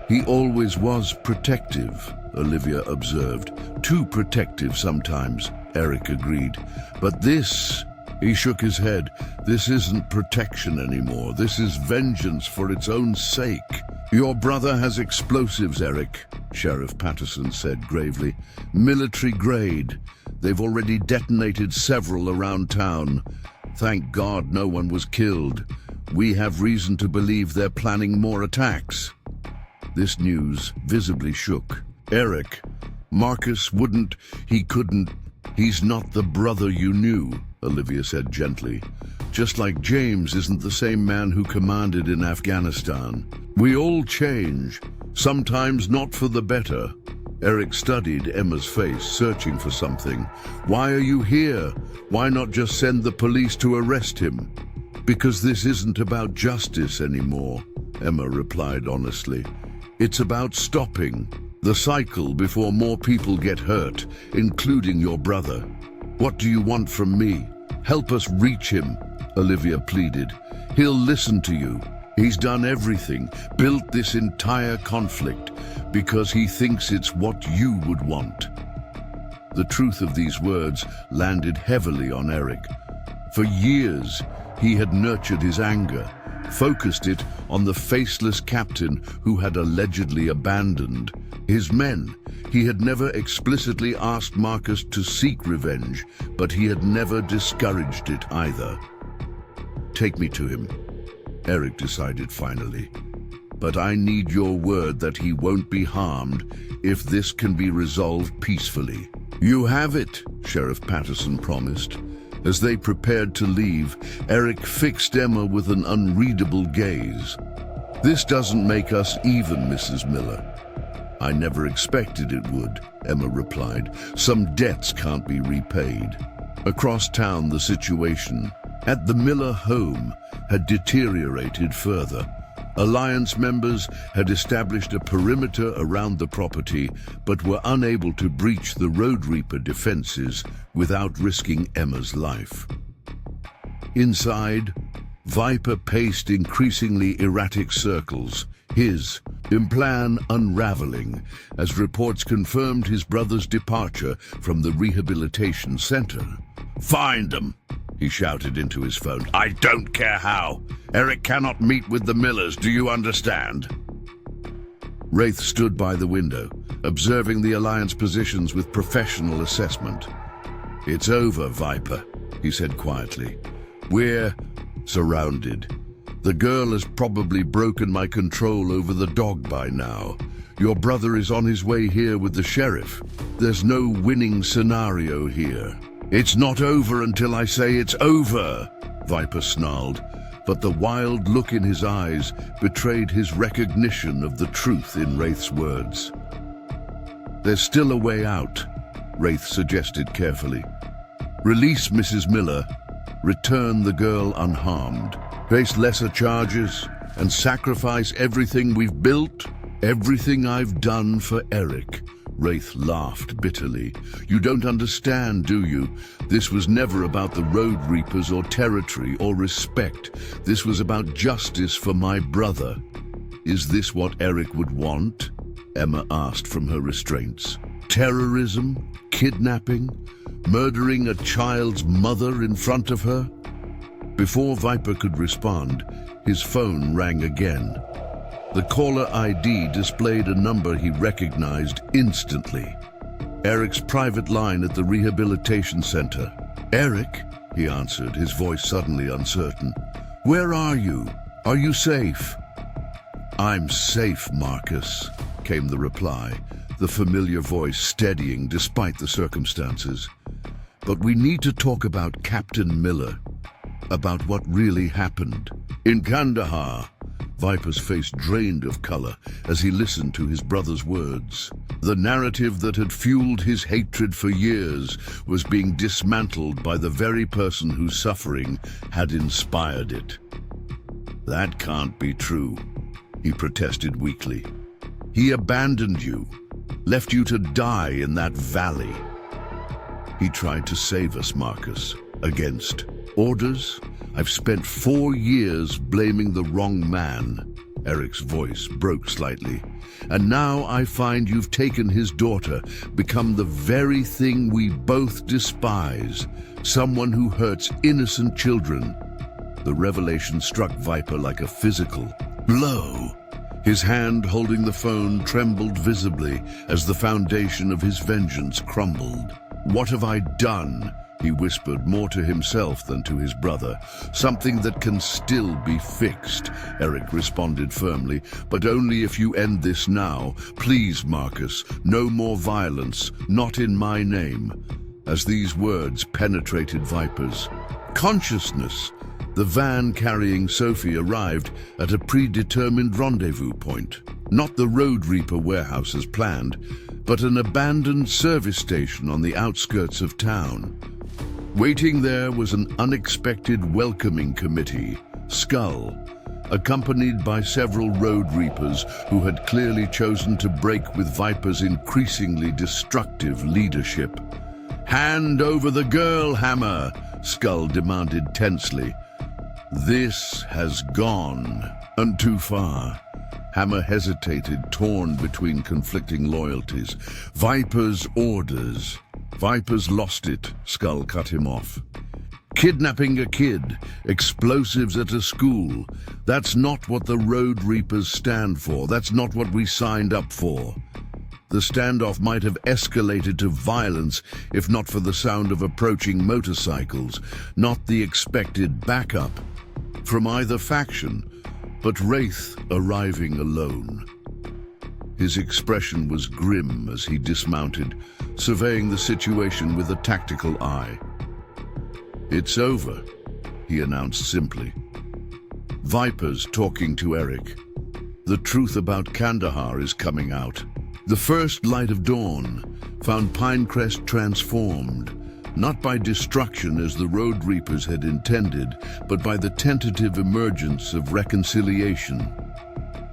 "He always was protective," Olivia observed. "Too protective sometimes," Eric agreed. "But this," he shook his head, "this isn't protection anymore. This is vengeance for its own sake." "Your brother has explosives, Eric," Sheriff Patterson said gravely. "Military grade. They've already detonated several around town. Thank God no one was killed. We have reason to believe they're planning more attacks." This news visibly shook Eric. "Marcus wouldn't, he couldn't. He's not the brother you knew," Olivia said gently. "Just like James isn't the same man who commanded in Afghanistan. We all change, sometimes not for the better." Eric studied Emma's face, searching for something. "Why are you here? Why not just send the police to arrest him?" "Because this isn't about justice anymore," Emma replied honestly. "It's about stopping the cycle before more people get hurt, including your brother." "What do you want from me?" "Help us reach him," Olivia pleaded. "He'll listen to you. He's done everything, built this entire conflict, because he thinks it's what you would want." The truth of these words landed heavily on Eric. For years, he had nurtured his anger, focused it on the faceless captain who had allegedly abandoned his men. He had never explicitly asked Marcus to seek revenge, but he had never discouraged it either. "Take me to him," Eric decided finally. "But I need your word that he won't be harmed if this can be resolved peacefully." "You have it," Sheriff Patterson promised. As they prepared to leave, Eric fixed Emma with an unreadable gaze. "This doesn't make us even, Mrs. Miller." "I never expected it would," Emma replied. "Some debts can't be repaid." Across town, the situation at the Miller home had deteriorated further. Alliance members had established a perimeter around the property, but were unable to breach the Road Reaper defenses without risking Emma's life. Inside, Viper paced increasingly erratic circles, his plan unraveling as reports confirmed his brother's departure from the rehabilitation center. "Find them!" he shouted into his phone. "I don't care how. Eric cannot meet with the Millers, do you understand?" Wraith stood by the window, observing the Alliance positions with professional assessment. "It's over, Viper," he said quietly. "We're surrounded. The girl has probably broken my control over the dog by now. Your brother is on his way here with the sheriff. There's no winning scenario here. It's not over until I say it's over, Viper snarled, but the wild look in his eyes betrayed his recognition of the truth in Wraith's words. There's still a way out, Wraith suggested carefully. Release Mrs. Miller, return the girl unharmed, face lesser charges, and sacrifice everything we've built, everything I've done for Eric. Wraith laughed bitterly. You don't understand, do you? This was never about the Road Reapers or territory or respect. This was about justice for my brother. Is this what Eric would want? Emma asked from her restraints. Terrorism? Kidnapping? Murdering a child's mother in front of her? Before Viper could respond, his phone rang again. The caller ID displayed a number he recognized instantly. Eric's private line at the rehabilitation center. Eric, he answered, his voice suddenly uncertain. Where are you? Are you safe? I'm safe, Marcus, came the reply, the familiar voice steadying despite the circumstances. But we need to talk about Captain Miller, about what really happened. In Kandahar, Viper's face drained of color as he listened to his brother's words. The narrative that had fueled his hatred for years was being dismantled by the very person whose suffering had inspired it. That can't be true, he protested weakly. He abandoned you, left you to die in that valley. He tried to save us, Marcus, against orders. I've spent 4 years blaming the wrong man. Eric's voice broke slightly. And now I find you've taken his daughter, become the very thing we both despise, someone who hurts innocent children. The revelation struck Viper like a physical blow. His hand holding the phone trembled visibly as the foundation of his vengeance crumbled. What have I done? He whispered, more to himself than to his brother. Something that can still be fixed, Eric responded firmly, but only if you end this now. Please, Marcus, no more violence, not in my name. As these words penetrated Viper's consciousness, the van carrying Sophie arrived at a predetermined rendezvous point. Not the Road Reaper warehouse as planned, but an abandoned service station on the outskirts of town. Waiting there was an unexpected welcoming committee, Skull, accompanied by several Road Reapers who had clearly chosen to break with Viper's increasingly destructive leadership. Hand over the girl, Hammer, Skull demanded tensely. This has gone, and too far. Hammer hesitated, torn between conflicting loyalties. Viper's orders. Viper's lost it, Skull cut him off. Kidnapping a kid, explosives at a school. That's not what the Road Reapers stand for. That's not what we signed up for. The standoff might have escalated to violence if not for the sound of approaching motorcycles, not the expected backup from either faction, but Wraith arriving alone. His expression was grim as he dismounted, surveying the situation with a tactical eye. It's over, he announced simply. Viper's talking to Eric. The truth about Kandahar is coming out. The first light of dawn found Pinecrest transformed, not by destruction as the Road Reapers had intended, but by the tentative emergence of reconciliation.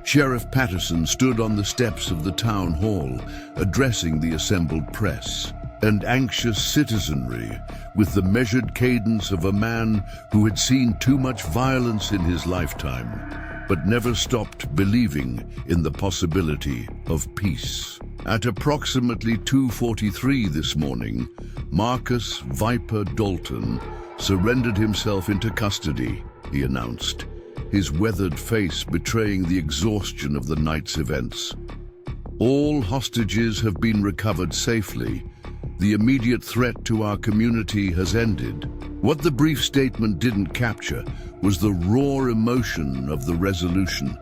Sheriff Patterson stood on the steps of the town hall, addressing the assembled press, and anxious citizenry, with the measured cadence of a man who had seen too much violence in his lifetime, but never stopped believing in the possibility of peace. At approximately 2:43 this morning, Marcus Viper Dalton surrendered himself into custody, he announced, his weathered face betraying the exhaustion of the night's events. All hostages have been recovered safely. The immediate threat to our community has ended. What the brief statement didn't capture was the raw emotion of the resolution,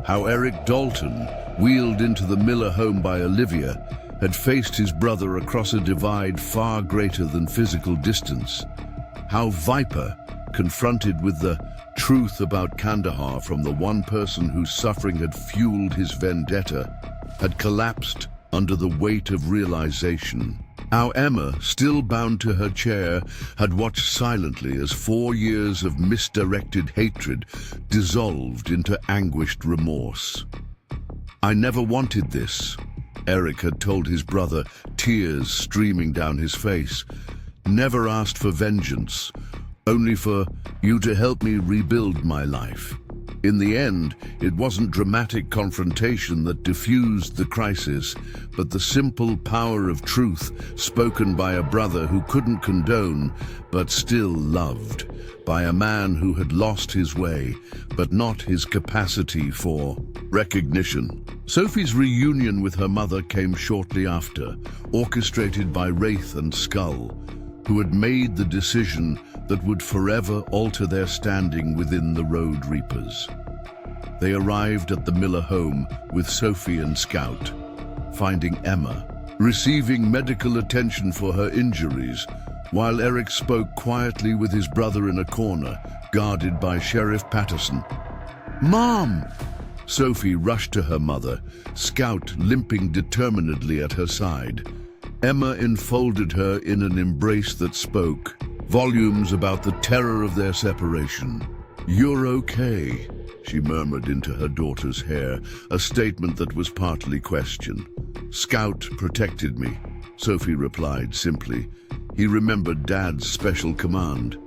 how Eric Dalton, wheeled into the Miller home by Olivia, had faced his brother across a divide far greater than physical distance. How Viper, confronted with the truth about Kandahar from the one person whose suffering had fueled his vendetta, had collapsed under the weight of realization. How Emma, still bound to her chair, had watched silently as 4 years of misdirected hatred dissolved into anguished remorse. "I never wanted this," Eric had told his brother, tears streaming down his face. "Never asked for vengeance, only for you to help me rebuild my life." In the end, it wasn't dramatic confrontation that diffused the crisis, but the simple power of truth spoken by a brother who couldn't condone, but still loved, by a man who had lost his way, but not his capacity for recognition. Sophie's reunion with her mother came shortly after, orchestrated by Wraith and Skull, who had made the decision that would forever alter their standing within the Road Reapers. They arrived at the Miller home with Sophie and Scout, finding Emma receiving medical attention for her injuries, while Eric spoke quietly with his brother in a corner, guarded by Sheriff Patterson. "Mom!" Sophie rushed to her mother, Scout limping determinedly at her side. Emma enfolded her in an embrace that spoke volumes about the terror of their separation. "You're okay," she murmured into her daughter's hair, a statement that was partly question. "Scout protected me," Sophie replied simply. "He remembered Dad's special command."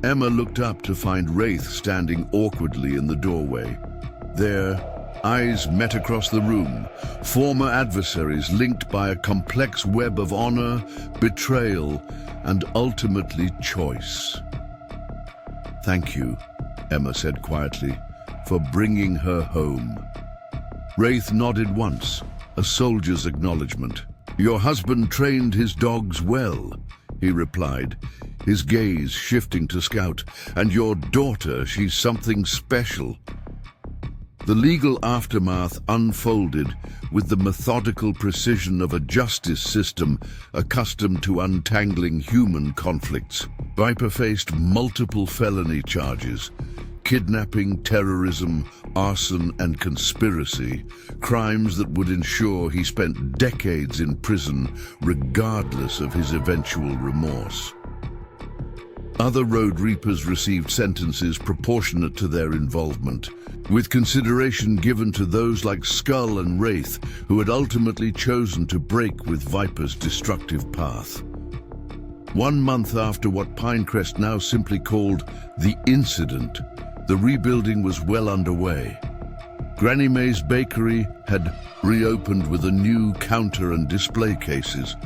Emma looked up to find Wraith standing awkwardly in the doorway. Their eyes met across the room, former adversaries linked by a complex web of honor, betrayal, and ultimately choice. "Thank you," Emma said quietly, "for bringing her home." Wraith nodded once, a soldier's acknowledgement. "Your husband trained his dogs well," he replied, his gaze shifting to Scout. "And your daughter, she's something special." The legal aftermath unfolded with the methodical precision of a justice system accustomed to untangling human conflicts. Viper faced multiple felony charges: kidnapping, terrorism, arson, and conspiracy, crimes that would ensure he spent decades in prison regardless of his eventual remorse. Other Road Reapers received sentences proportionate to their involvement, with consideration given to those like Skull and Wraith, who had ultimately chosen to break with Viper's destructive path. 1 month after what Pinecrest now simply called the incident, the rebuilding was well underway. Granny Mae's bakery had reopened with a new counter and display cases,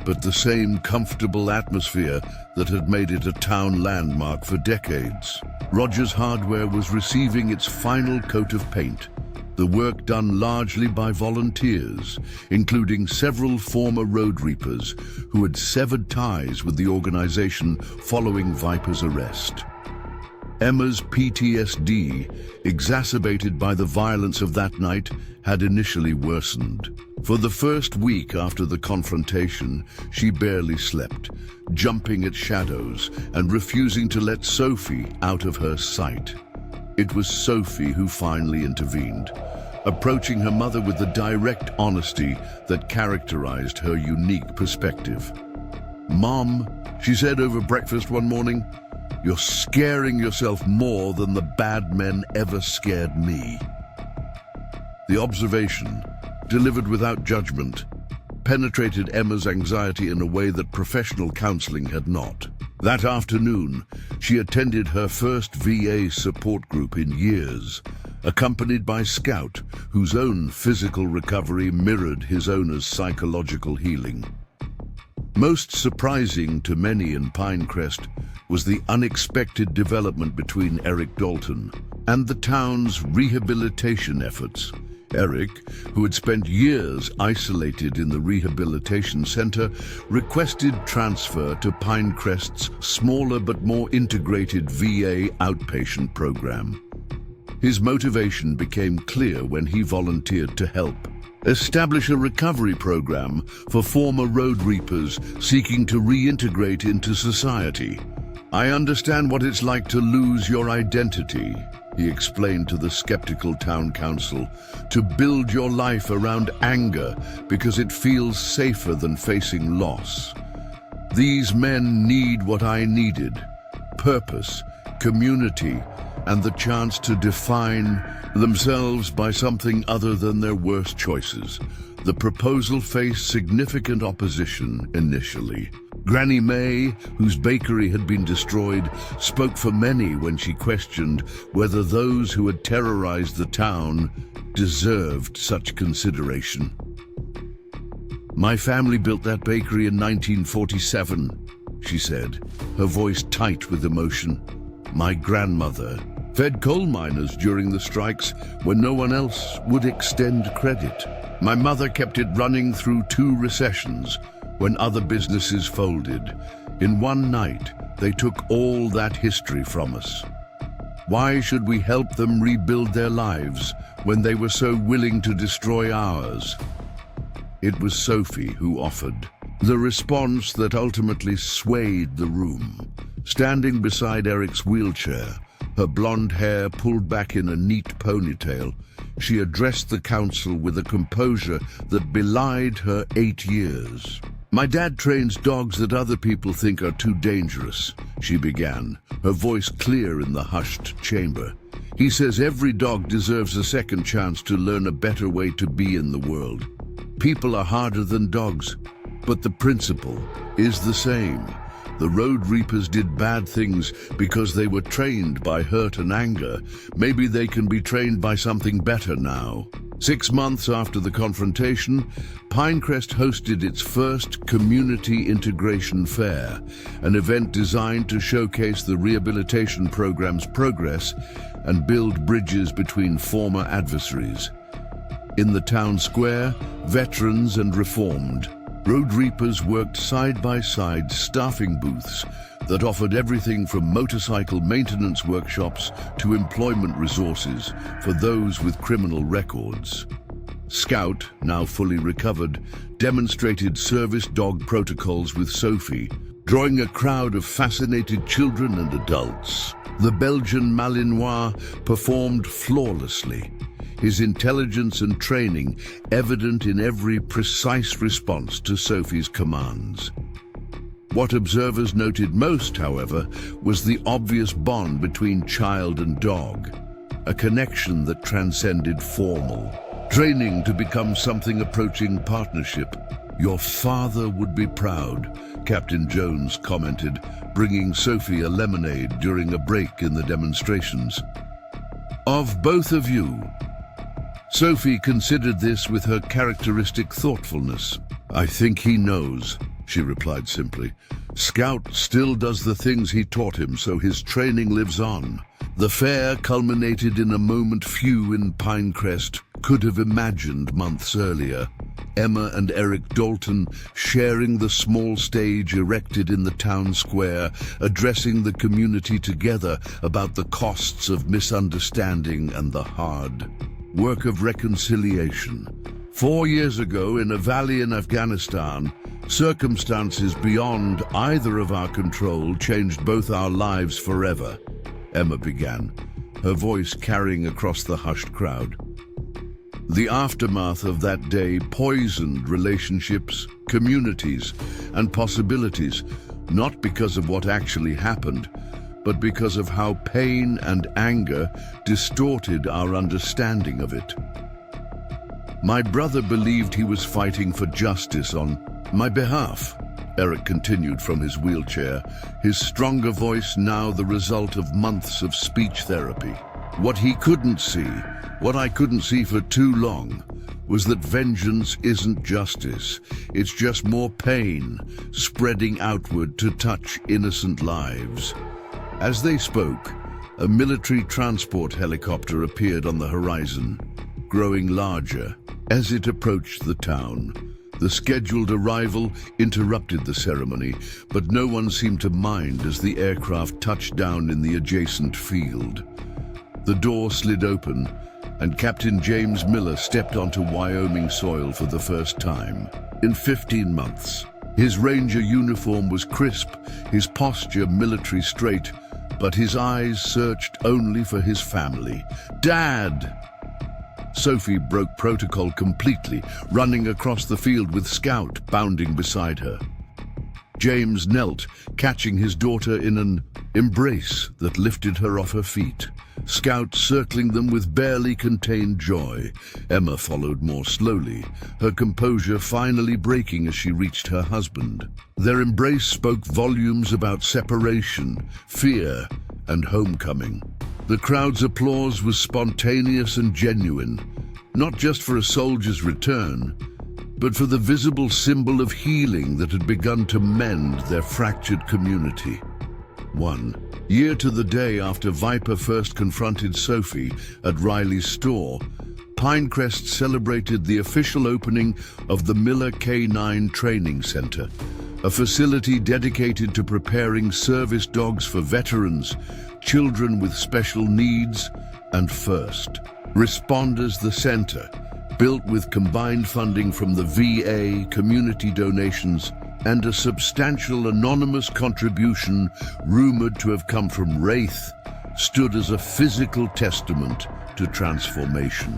but the same comfortable atmosphere that had made it a town landmark for decades. Rogers Hardware was receiving its final coat of paint, the work done largely by volunteers, including several former Road Reapers who had severed ties with the organization following Viper's arrest. Emma's PTSD, exacerbated by the violence of that night, had initially worsened. For the first week after the confrontation, she barely slept, jumping at shadows and refusing to let Sophie out of her sight. It was Sophie who finally intervened, approaching her mother with the direct honesty that characterized her unique perspective. "Mom," she said over breakfast one morning, "you're scaring yourself more than the bad men ever scared me." The observation, delivered without judgment, penetrated Emma's anxiety in a way that professional counseling had not. That afternoon, she attended her first VA support group in years, accompanied by Scout, whose own physical recovery mirrored his owner's psychological healing. Most surprising to many in Pinecrest was the unexpected development between Eric Dalton and the town's rehabilitation efforts. Eric, who had spent years isolated in the rehabilitation center, requested transfer to Pinecrest's smaller but more integrated VA outpatient program. His motivation became clear when he volunteered to help establish a recovery program for former road reapers seeking to reintegrate into society. "I understand what it's like to lose your identity," he explained to the skeptical town council, "to build your life around anger because it feels safer than facing loss. These men need what I needed: purpose, community, and the chance to define themselves by something other than their worst choices." The proposal faced significant opposition initially. Granny May, whose bakery had been destroyed, spoke for many when she questioned whether those who had terrorized the town deserved such consideration. "My family built that bakery in 1947, she said, her voice tight with emotion. "My grandmother fed coal miners during the strikes when no one else would extend credit. My mother kept it running through 2 recessions when other businesses folded. In one night, they took all that history from us. Why should we help them rebuild their lives when they were so willing to destroy ours?" It was Sophie who offered the response that ultimately swayed the room. Standing beside Eric's wheelchair, her blonde hair pulled back in a neat ponytail, she addressed the council with a composure that belied her 8 years. "My dad trains dogs that other people think are too dangerous," she began, her voice clear in the hushed chamber. "He says every dog deserves a second chance to learn a better way to be in the world. People are harder than dogs, but the principle is the same. The road reapers did bad things because they were trained by hurt and anger. Maybe they can be trained by something better now." 6 months after the confrontation, Pinecrest hosted its first Community Integration Fair, an event designed to showcase the rehabilitation program's progress and build bridges between former adversaries. In the town square, veterans and reformed road reapers worked side by side, staffing booths that offered everything from motorcycle maintenance workshops to employment resources for those with criminal records. Scout, now fully recovered, demonstrated service dog protocols with Sophie, drawing a crowd of fascinated children and adults. The Belgian Malinois performed flawlessly, his intelligence and training evident in every precise response to Sophie's commands. What observers noted most, however, was the obvious bond between child and dog, a connection that transcended formal training to become something approaching partnership. "Your father would be proud," Captain Jones commented, bringing Sophie a lemonade during a break in the demonstrations. "Of both of you." Sophie considered this with her characteristic thoughtfulness. "I think he knows," she replied simply. "Scout still does the things he taught him, so his training lives on." The fair culminated in a moment few in Pinecrest could have imagined months earlier. Emma and Eric Dalton sharing the small stage erected in the town square, addressing the community together about the costs of misunderstanding and the hard work of reconciliation. 4 years ago, in a valley in Afghanistan, circumstances beyond either of our control changed both our lives forever, Emma began, her voice carrying across the hushed crowd. The aftermath of that day poisoned relationships, communities, and possibilities, not because of what actually happened, but because of how pain and anger distorted our understanding of it. My brother believed he was fighting for justice on my behalf, Eric continued from his wheelchair, his stronger voice now the result of months of speech therapy. What he couldn't see, what I couldn't see for too long, was that vengeance isn't justice. It's just more pain spreading outward to touch innocent lives. As they spoke, a military transport helicopter appeared on the horizon, growing larger as it approached the town. The scheduled arrival interrupted the ceremony, but no one seemed to mind as the aircraft touched down in the adjacent field. The door slid open, and Captain James Miller stepped onto Wyoming soil for the first time in 15 months. His ranger uniform was crisp, his posture military straight, but his eyes searched only for his family. "Dad!" Sophie broke protocol completely, running across the field with Scout bounding beside her. James knelt, catching his daughter in an embrace that lifted her off her feet, Scout circling them with barely contained joy. Emma followed more slowly, her composure finally breaking as she reached her husband. Their embrace spoke volumes about separation, fear, and homecoming. The crowd's applause was spontaneous and genuine, not just for a soldier's return, but for the visible symbol of healing that had begun to mend their fractured community. 1 year to the day after Viper first confronted Sophie at Riley's store, Pinecrest celebrated the official opening of the Miller K9 Training Center, a facility dedicated to preparing service dogs for veterans, children with special needs, and first responders. The center, built with combined funding from the VA, community donations, and a substantial anonymous contribution rumored to have come from Wraith, stood as a physical testament to transformation.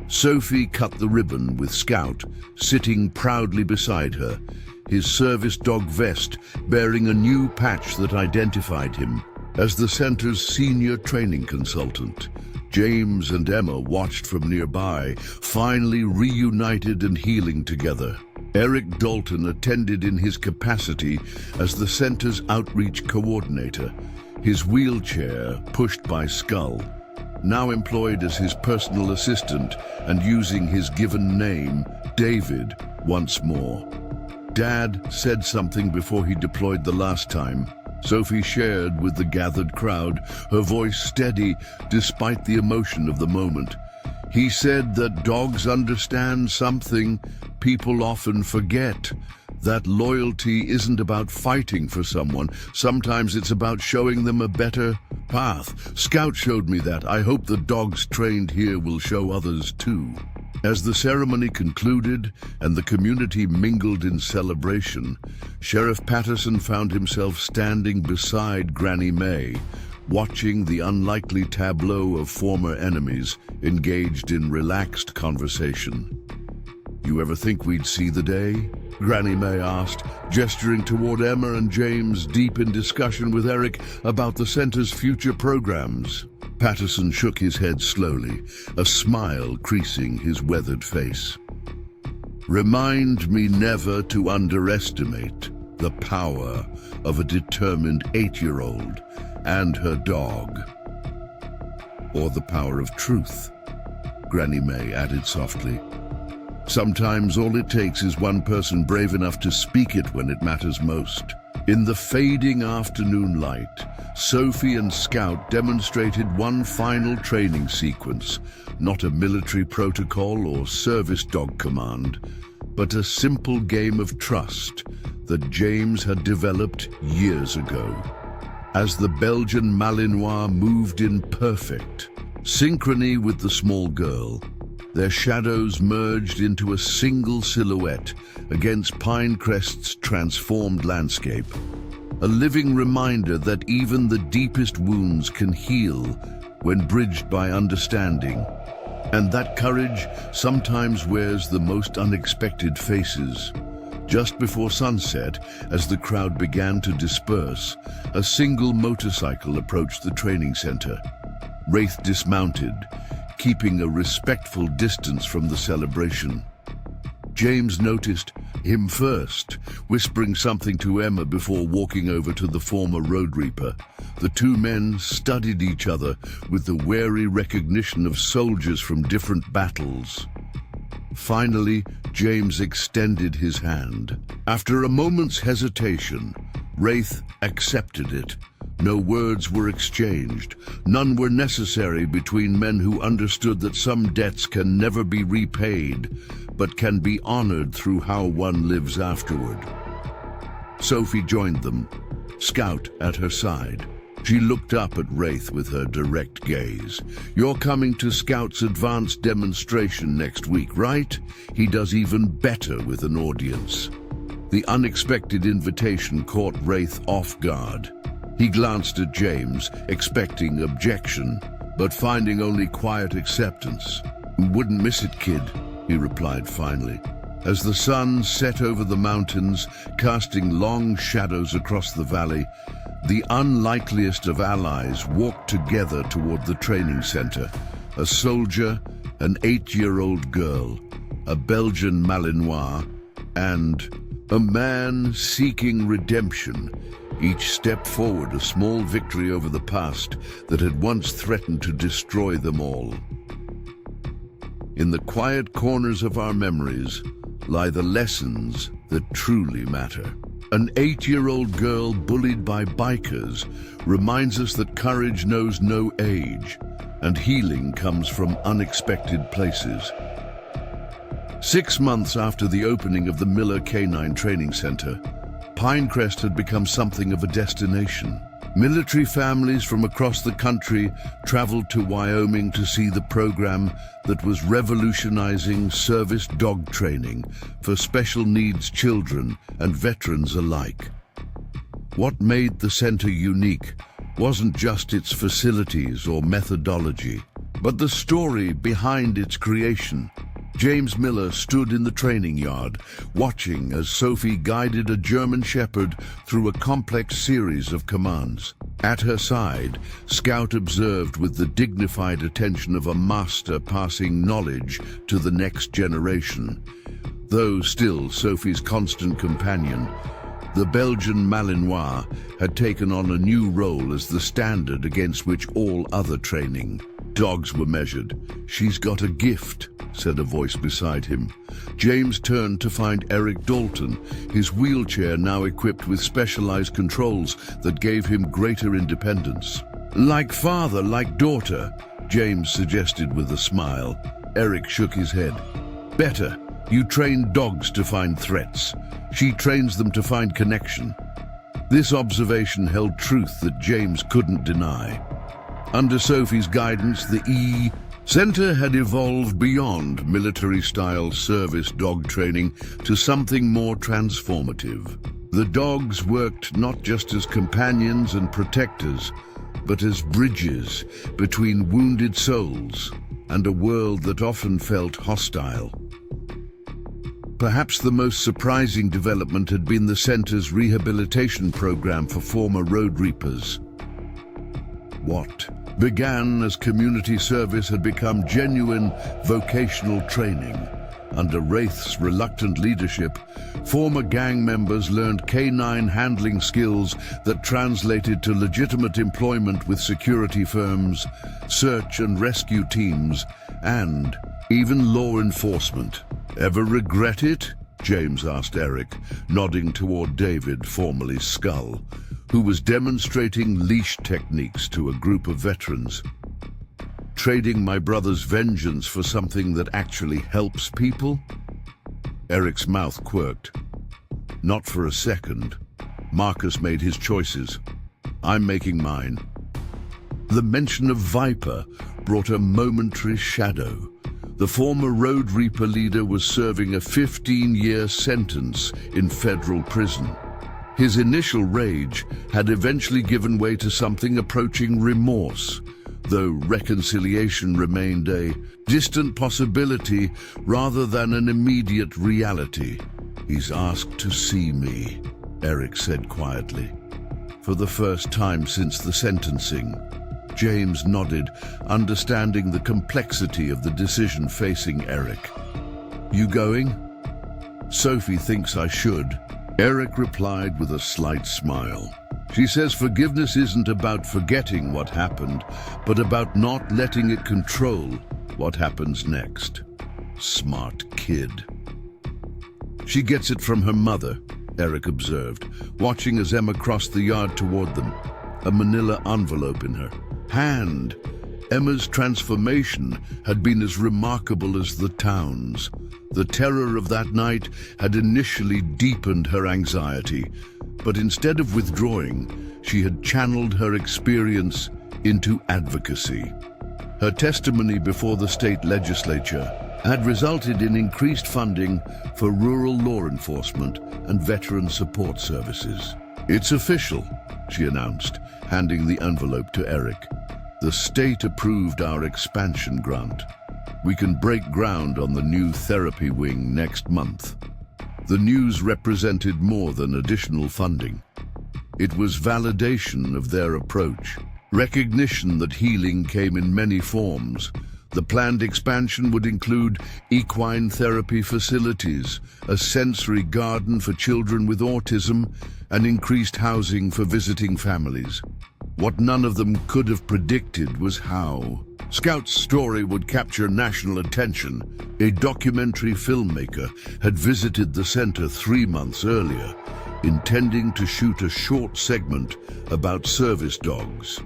Sophie cut the ribbon with Scout sitting proudly beside her, his service dog vest bearing a new patch that identified him as the center's senior training consultant. James and Emma watched from nearby, finally reunited and healing together. Eric Dalton attended in his capacity as the center's outreach coordinator, his wheelchair pushed by Skull, now employed as his personal assistant and using his given name, David, once more. "Dad said something before he deployed the last time," Sophie shared with the gathered crowd, her voice steady despite the emotion of the moment. "He said that dogs understand something people often forget, that loyalty isn't about fighting for someone. Sometimes it's about showing them a better path. Scout showed me that. I hope the dogs trained here will show others too." As the ceremony concluded and the community mingled in celebration, Sheriff Patterson found himself standing beside Granny May, watching the unlikely tableau of former enemies engaged in relaxed conversation. "You ever think we'd see the day?" Granny May asked, gesturing toward Emma and James, deep in discussion with Eric about the center's future programs. Patterson shook his head slowly, a smile creasing his weathered face. "Remind me never to underestimate the power of a determined 8-year-old and her dog. Or the power of truth," Granny May added softly. "Sometimes all it takes is one person brave enough to speak it when it matters most." In the fading afternoon light, Sophie and Scout demonstrated one final training sequence, not a military protocol or service dog command, but a simple game of trust that James had developed years ago. As the Belgian Malinois moved in perfect synchrony with the small girl, their shadows merged into a single silhouette against Pinecrest's transformed landscape. A living reminder that even the deepest wounds can heal when bridged by understanding, and that courage sometimes wears the most unexpected faces. Just before sunset, as the crowd began to disperse, a single motorcycle approached the training center. Wraith dismounted, keeping a respectful distance from the celebration. James noticed him first, whispering something to Emma before walking over to the former Road Reaper. The two men studied each other with the wary recognition of soldiers from different battles. Finally, James extended his hand. After a moment's hesitation, Wraith accepted it. No words were exchanged. None were necessary between men who understood that some debts can never be repaid, but can be honored through how one lives afterward. Sophie joined them, Scout at her side. She looked up at Wraith with her direct gaze. "You're coming to Scout's advanced demonstration next week, right?" He does even better with an audience. The unexpected invitation caught Wraith off guard. He glanced at James, expecting objection, but finding only quiet acceptance. "Wouldn't miss it, kid," he replied finally. As the sun set over the mountains, casting long shadows across the valley, the unlikeliest of allies walked together toward the training center. A soldier, an 8-year-old girl, a Belgian Malinois, and a man seeking redemption. Each step forward a small victory over the past that had once threatened to destroy them all. In the quiet corners of our memories lie the lessons that truly matter. An 8-year-old girl bullied by bikers reminds us that courage knows no age, and healing comes from unexpected places. 6 months after the opening of the Miller Canine Training Center, Pinecrest had become something of a destination. Military families from across the country traveled to Wyoming to see the program that was revolutionizing service dog training for special needs children and veterans alike. What made the center unique wasn't just its facilities or methodology, but the story behind its creation. James Miller stood in the training yard, watching as Sophie guided a German Shepherd through a complex series of commands. At her side, Scout observed with the dignified attention of a master passing knowledge to the next generation. Though still Sophie's constant companion, the Belgian Malinois had taken on a new role as the standard against which all other training dogs were measured. "She's got a gift," said a voice beside him. James turned to find Eric Dalton, his wheelchair now equipped with specialized controls that gave him greater independence. "Like father, like daughter," James suggested with a smile. Eric shook his head. "Better. You train dogs to find threats. She trains them to find connection." This observation held truth that James couldn't deny. Under Sophie's guidance, the Center had evolved beyond military-style service dog training to something more transformative. The dogs worked not just as companions and protectors, but as bridges between wounded souls and a world that often felt hostile. Perhaps the most surprising development had been the center's rehabilitation program for former road reapers. What began as community service had become genuine vocational training. Under Wraith's reluctant leadership, former gang members learned canine handling skills that translated to legitimate employment with security firms, search and rescue teams, and even law enforcement. "Ever regret it?" James asked Eric, nodding toward David, formerly Skull, who was demonstrating leash techniques to a group of veterans. "Trading my brother's vengeance for something that actually helps people?" Eric's mouth quirked. "Not for a second. Marcus made his choices. I'm making mine." The mention of Viper brought a momentary shadow. The former Road Reaper leader was serving a 15-year sentence in federal prison. His initial rage had eventually given way to something approaching remorse, though reconciliation remained a distant possibility rather than an immediate reality. "He's asked to see me," Eric said quietly. For the first time since the sentencing, James nodded, understanding the complexity of the decision facing Eric. "You going?" "Sophie thinks I should," Eric replied with a slight smile. "She says forgiveness isn't about forgetting what happened, but about not letting it control what happens next." Smart kid. "She gets it from her mother," Eric observed, watching as Emma crossed the yard toward them, a manila envelope in her hand. Emma's transformation had been as remarkable as the town's. The terror of that night had initially deepened her anxiety, but instead of withdrawing, she had channeled her experience into advocacy. Her testimony before the state legislature had resulted in increased funding for rural law enforcement and veteran support services. "It's official," she announced, handing the envelope to Eric. "The state approved our expansion grant. We can break ground on the new therapy wing next month." The news represented more than additional funding. It was validation of their approach, recognition that healing came in many forms. The planned expansion would include equine therapy facilities, a sensory garden for children with autism, and increased housing for visiting families. What none of them could have predicted was how. Scout's story would capture national attention. A documentary filmmaker had visited the center 3 months earlier, intending to shoot a short segment about service dogs.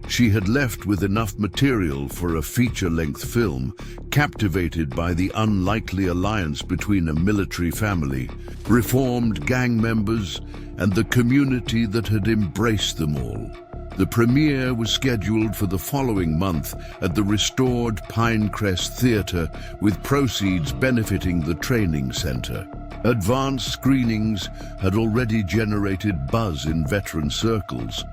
She had left with enough material for a feature-length film, captivated by the unlikely alliance between a military family, reformed gang members, and the community that had embraced them all. The premiere was scheduled for the following month at the restored Pinecrest Theatre, with proceeds benefiting the training center. Advanced screenings had already generated buzz in veteran circles,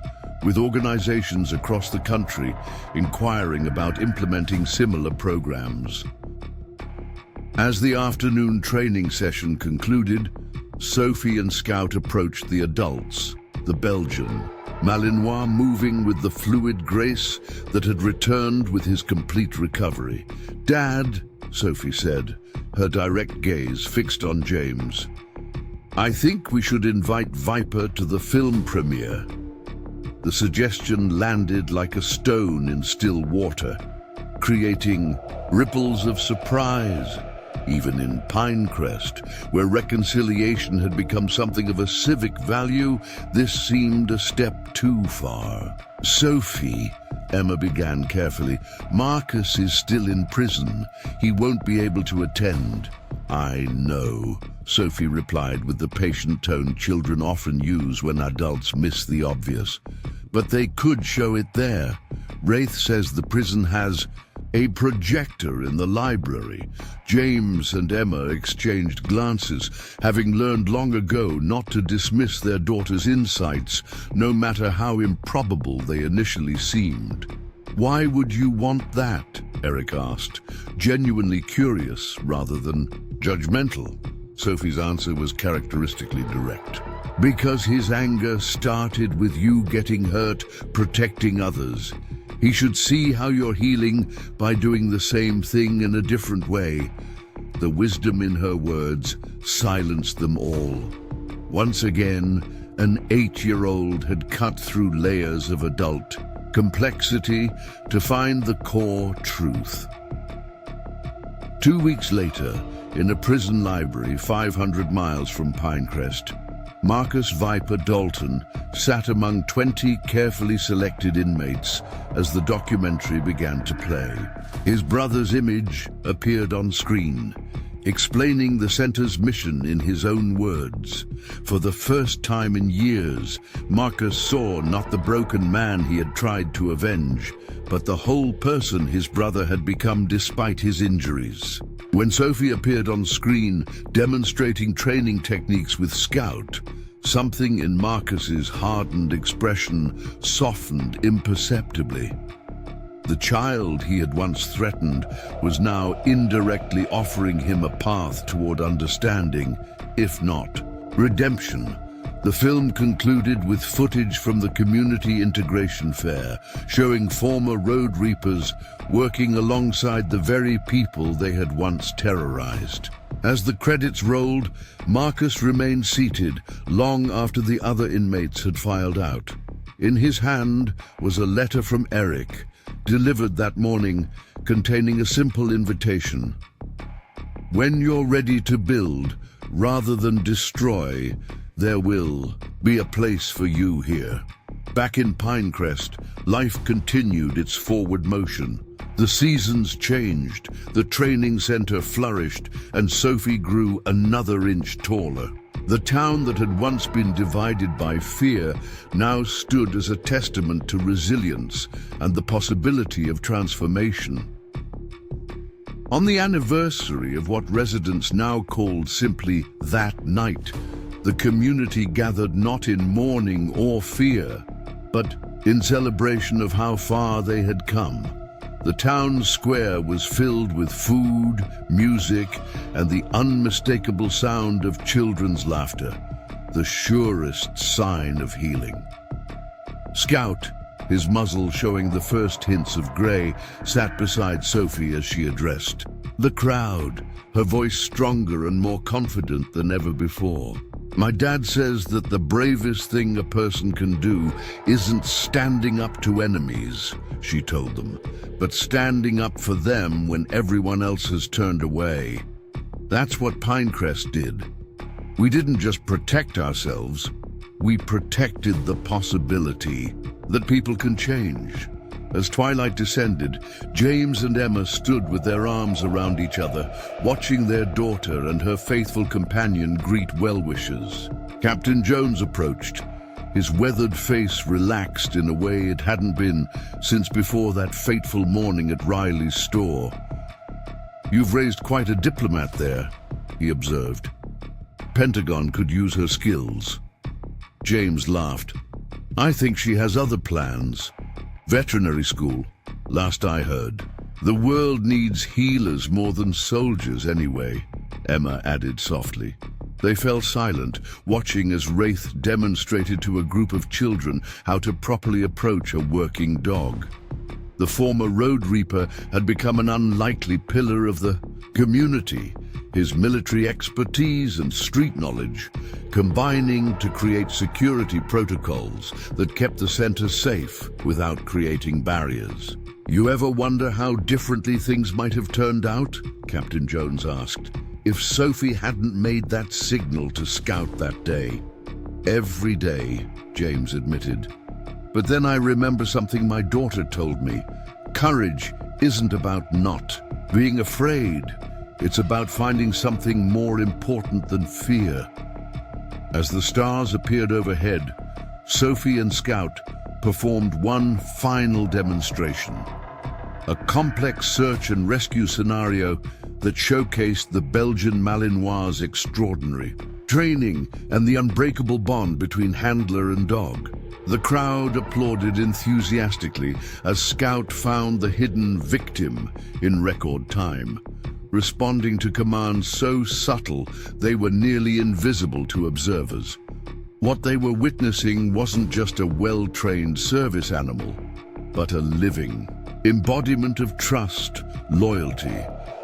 with organizations across the country inquiring about implementing similar programs. As the afternoon training session concluded, Sophie and Scout approached the adults, the Belgian Malinois moving with the fluid grace that had returned with his complete recovery. "Dad," Sophie said, her direct gaze fixed on James, "I think we should invite Viper to the film premiere." The suggestion landed like a stone in still water, creating ripples of surprise. Even in Pinecrest, where reconciliation had become something of a civic value, this seemed a step too far. "Sophie," Emma began carefully, "Marcus is still in prison. He won't be able to attend." "I know," Sophie replied with the patient tone children often use when adults miss the obvious. "But they could show it there. Wraith says the prison has a projector in the library." James and Emma exchanged glances, having learned long ago not to dismiss their daughter's insights, no matter how improbable they initially seemed. "Why would you want that?" Eric asked, genuinely curious rather than judgmental. Sophie's answer was characteristically direct. "Because his anger started with you getting hurt, protecting others. He should see how you're healing by doing the same thing in a different way." The wisdom in her words silenced them all. Once again, an 8-year-old had cut through layers of adult complexity to find the core truth. 2 weeks later, in a prison library 500 miles from Pinecrest, Marcus Viper Dalton sat among 20 carefully selected inmates as the documentary began to play. His brother's image appeared on screen, explaining the center's mission in his own words. For the first time in years, Marcus saw not the broken man he had tried to avenge, but the whole person his brother had become despite his injuries. When Sophie appeared on screen, demonstrating training techniques with Scout, something in Marcus's hardened expression softened imperceptibly. The child he had once threatened was now indirectly offering him a path toward understanding, if not redemption. The film concluded with footage from the Community Integration Fair, showing former road reapers working alongside the very people they had once terrorized. As the credits rolled, Marcus remained seated long after the other inmates had filed out. In his hand was a letter from Eric, delivered that morning, containing a simple invitation. "When you're ready to build, rather than destroy, there will be a place for you here." Back in Pinecrest, life continued its forward motion. The seasons changed, the training center flourished, and Sophie grew another inch taller. The town that had once been divided by fear now stood as a testament to resilience and the possibility of transformation. On the anniversary of what residents now called simply that night, the community gathered not in mourning or fear, but in celebration of how far they had come. The town square was filled with food, music, and the unmistakable sound of children's laughter, the surest sign of healing. Scout, his muzzle showing the first hints of grey, sat beside Sophie as she addressed the crowd, her voice stronger and more confident than ever before. My dad says that the bravest thing a person can do isn't standing up to enemies, she told them, but standing up for them when everyone else has turned away. That's what Pinecrest did. We didn't just protect ourselves, we protected the possibility that people can change. As twilight descended, James and Emma stood with their arms around each other, watching their daughter and her faithful companion greet well-wishers. Captain Jones approached, his weathered face relaxed in a way it hadn't been since before that fateful morning at Riley's store. "You've raised quite a diplomat there," he observed. "Pentagon could use her skills." James laughed. "I think she has other plans. Veterinary school, last I heard. The world needs healers more than soldiers anyway," Emma added softly. They fell silent, watching as Wraith demonstrated to a group of children how to properly approach a working dog. The former Road Reaper had become an unlikely pillar of the community, his military expertise and street knowledge combining to create security protocols that kept the center safe without creating barriers. "You ever wonder how differently things might have turned out?" Captain Jones asked, "if Sophie hadn't made that signal to Scout that day." "Every day," James admitted. "But then I remember something my daughter told me. Courage isn't about not being afraid. It's about finding something more important than fear." As the stars appeared overhead, Sophie and Scout performed one final demonstration. A complex search and rescue scenario that showcased the Belgian Malinois' extraordinary training and the unbreakable bond between handler and dog. The crowd applauded enthusiastically as Scout found the hidden victim in record time, responding to commands so subtle they were nearly invisible to observers. What they were witnessing wasn't just a well-trained service animal, but a living embodiment of trust, loyalty,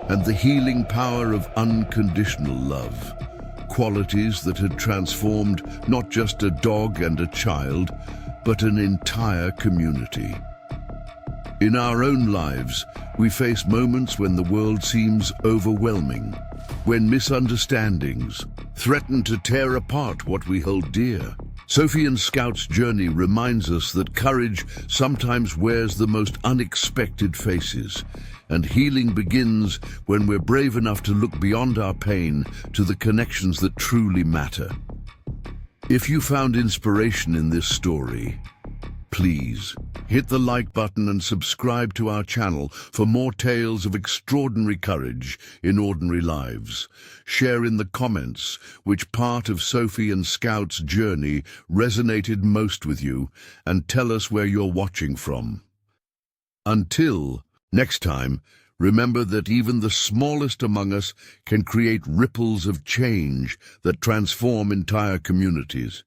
and the healing power of unconditional love. Qualities that had transformed not just a dog and a child, but an entire community. In our own lives, we face moments when the world seems overwhelming, when misunderstandings threaten to tear apart what we hold dear. Sophie and Scout's journey reminds us that courage sometimes wears the most unexpected faces, and healing begins when we're brave enough to look beyond our pain to the connections that truly matter. If you found inspiration in this story, please hit the like button and subscribe to our channel for more tales of extraordinary courage in ordinary lives. Share in the comments which part of Sophie and Scout's journey resonated most with you, and tell us where you're watching from. Until next time, remember that even the smallest among us can create ripples of change that transform entire communities.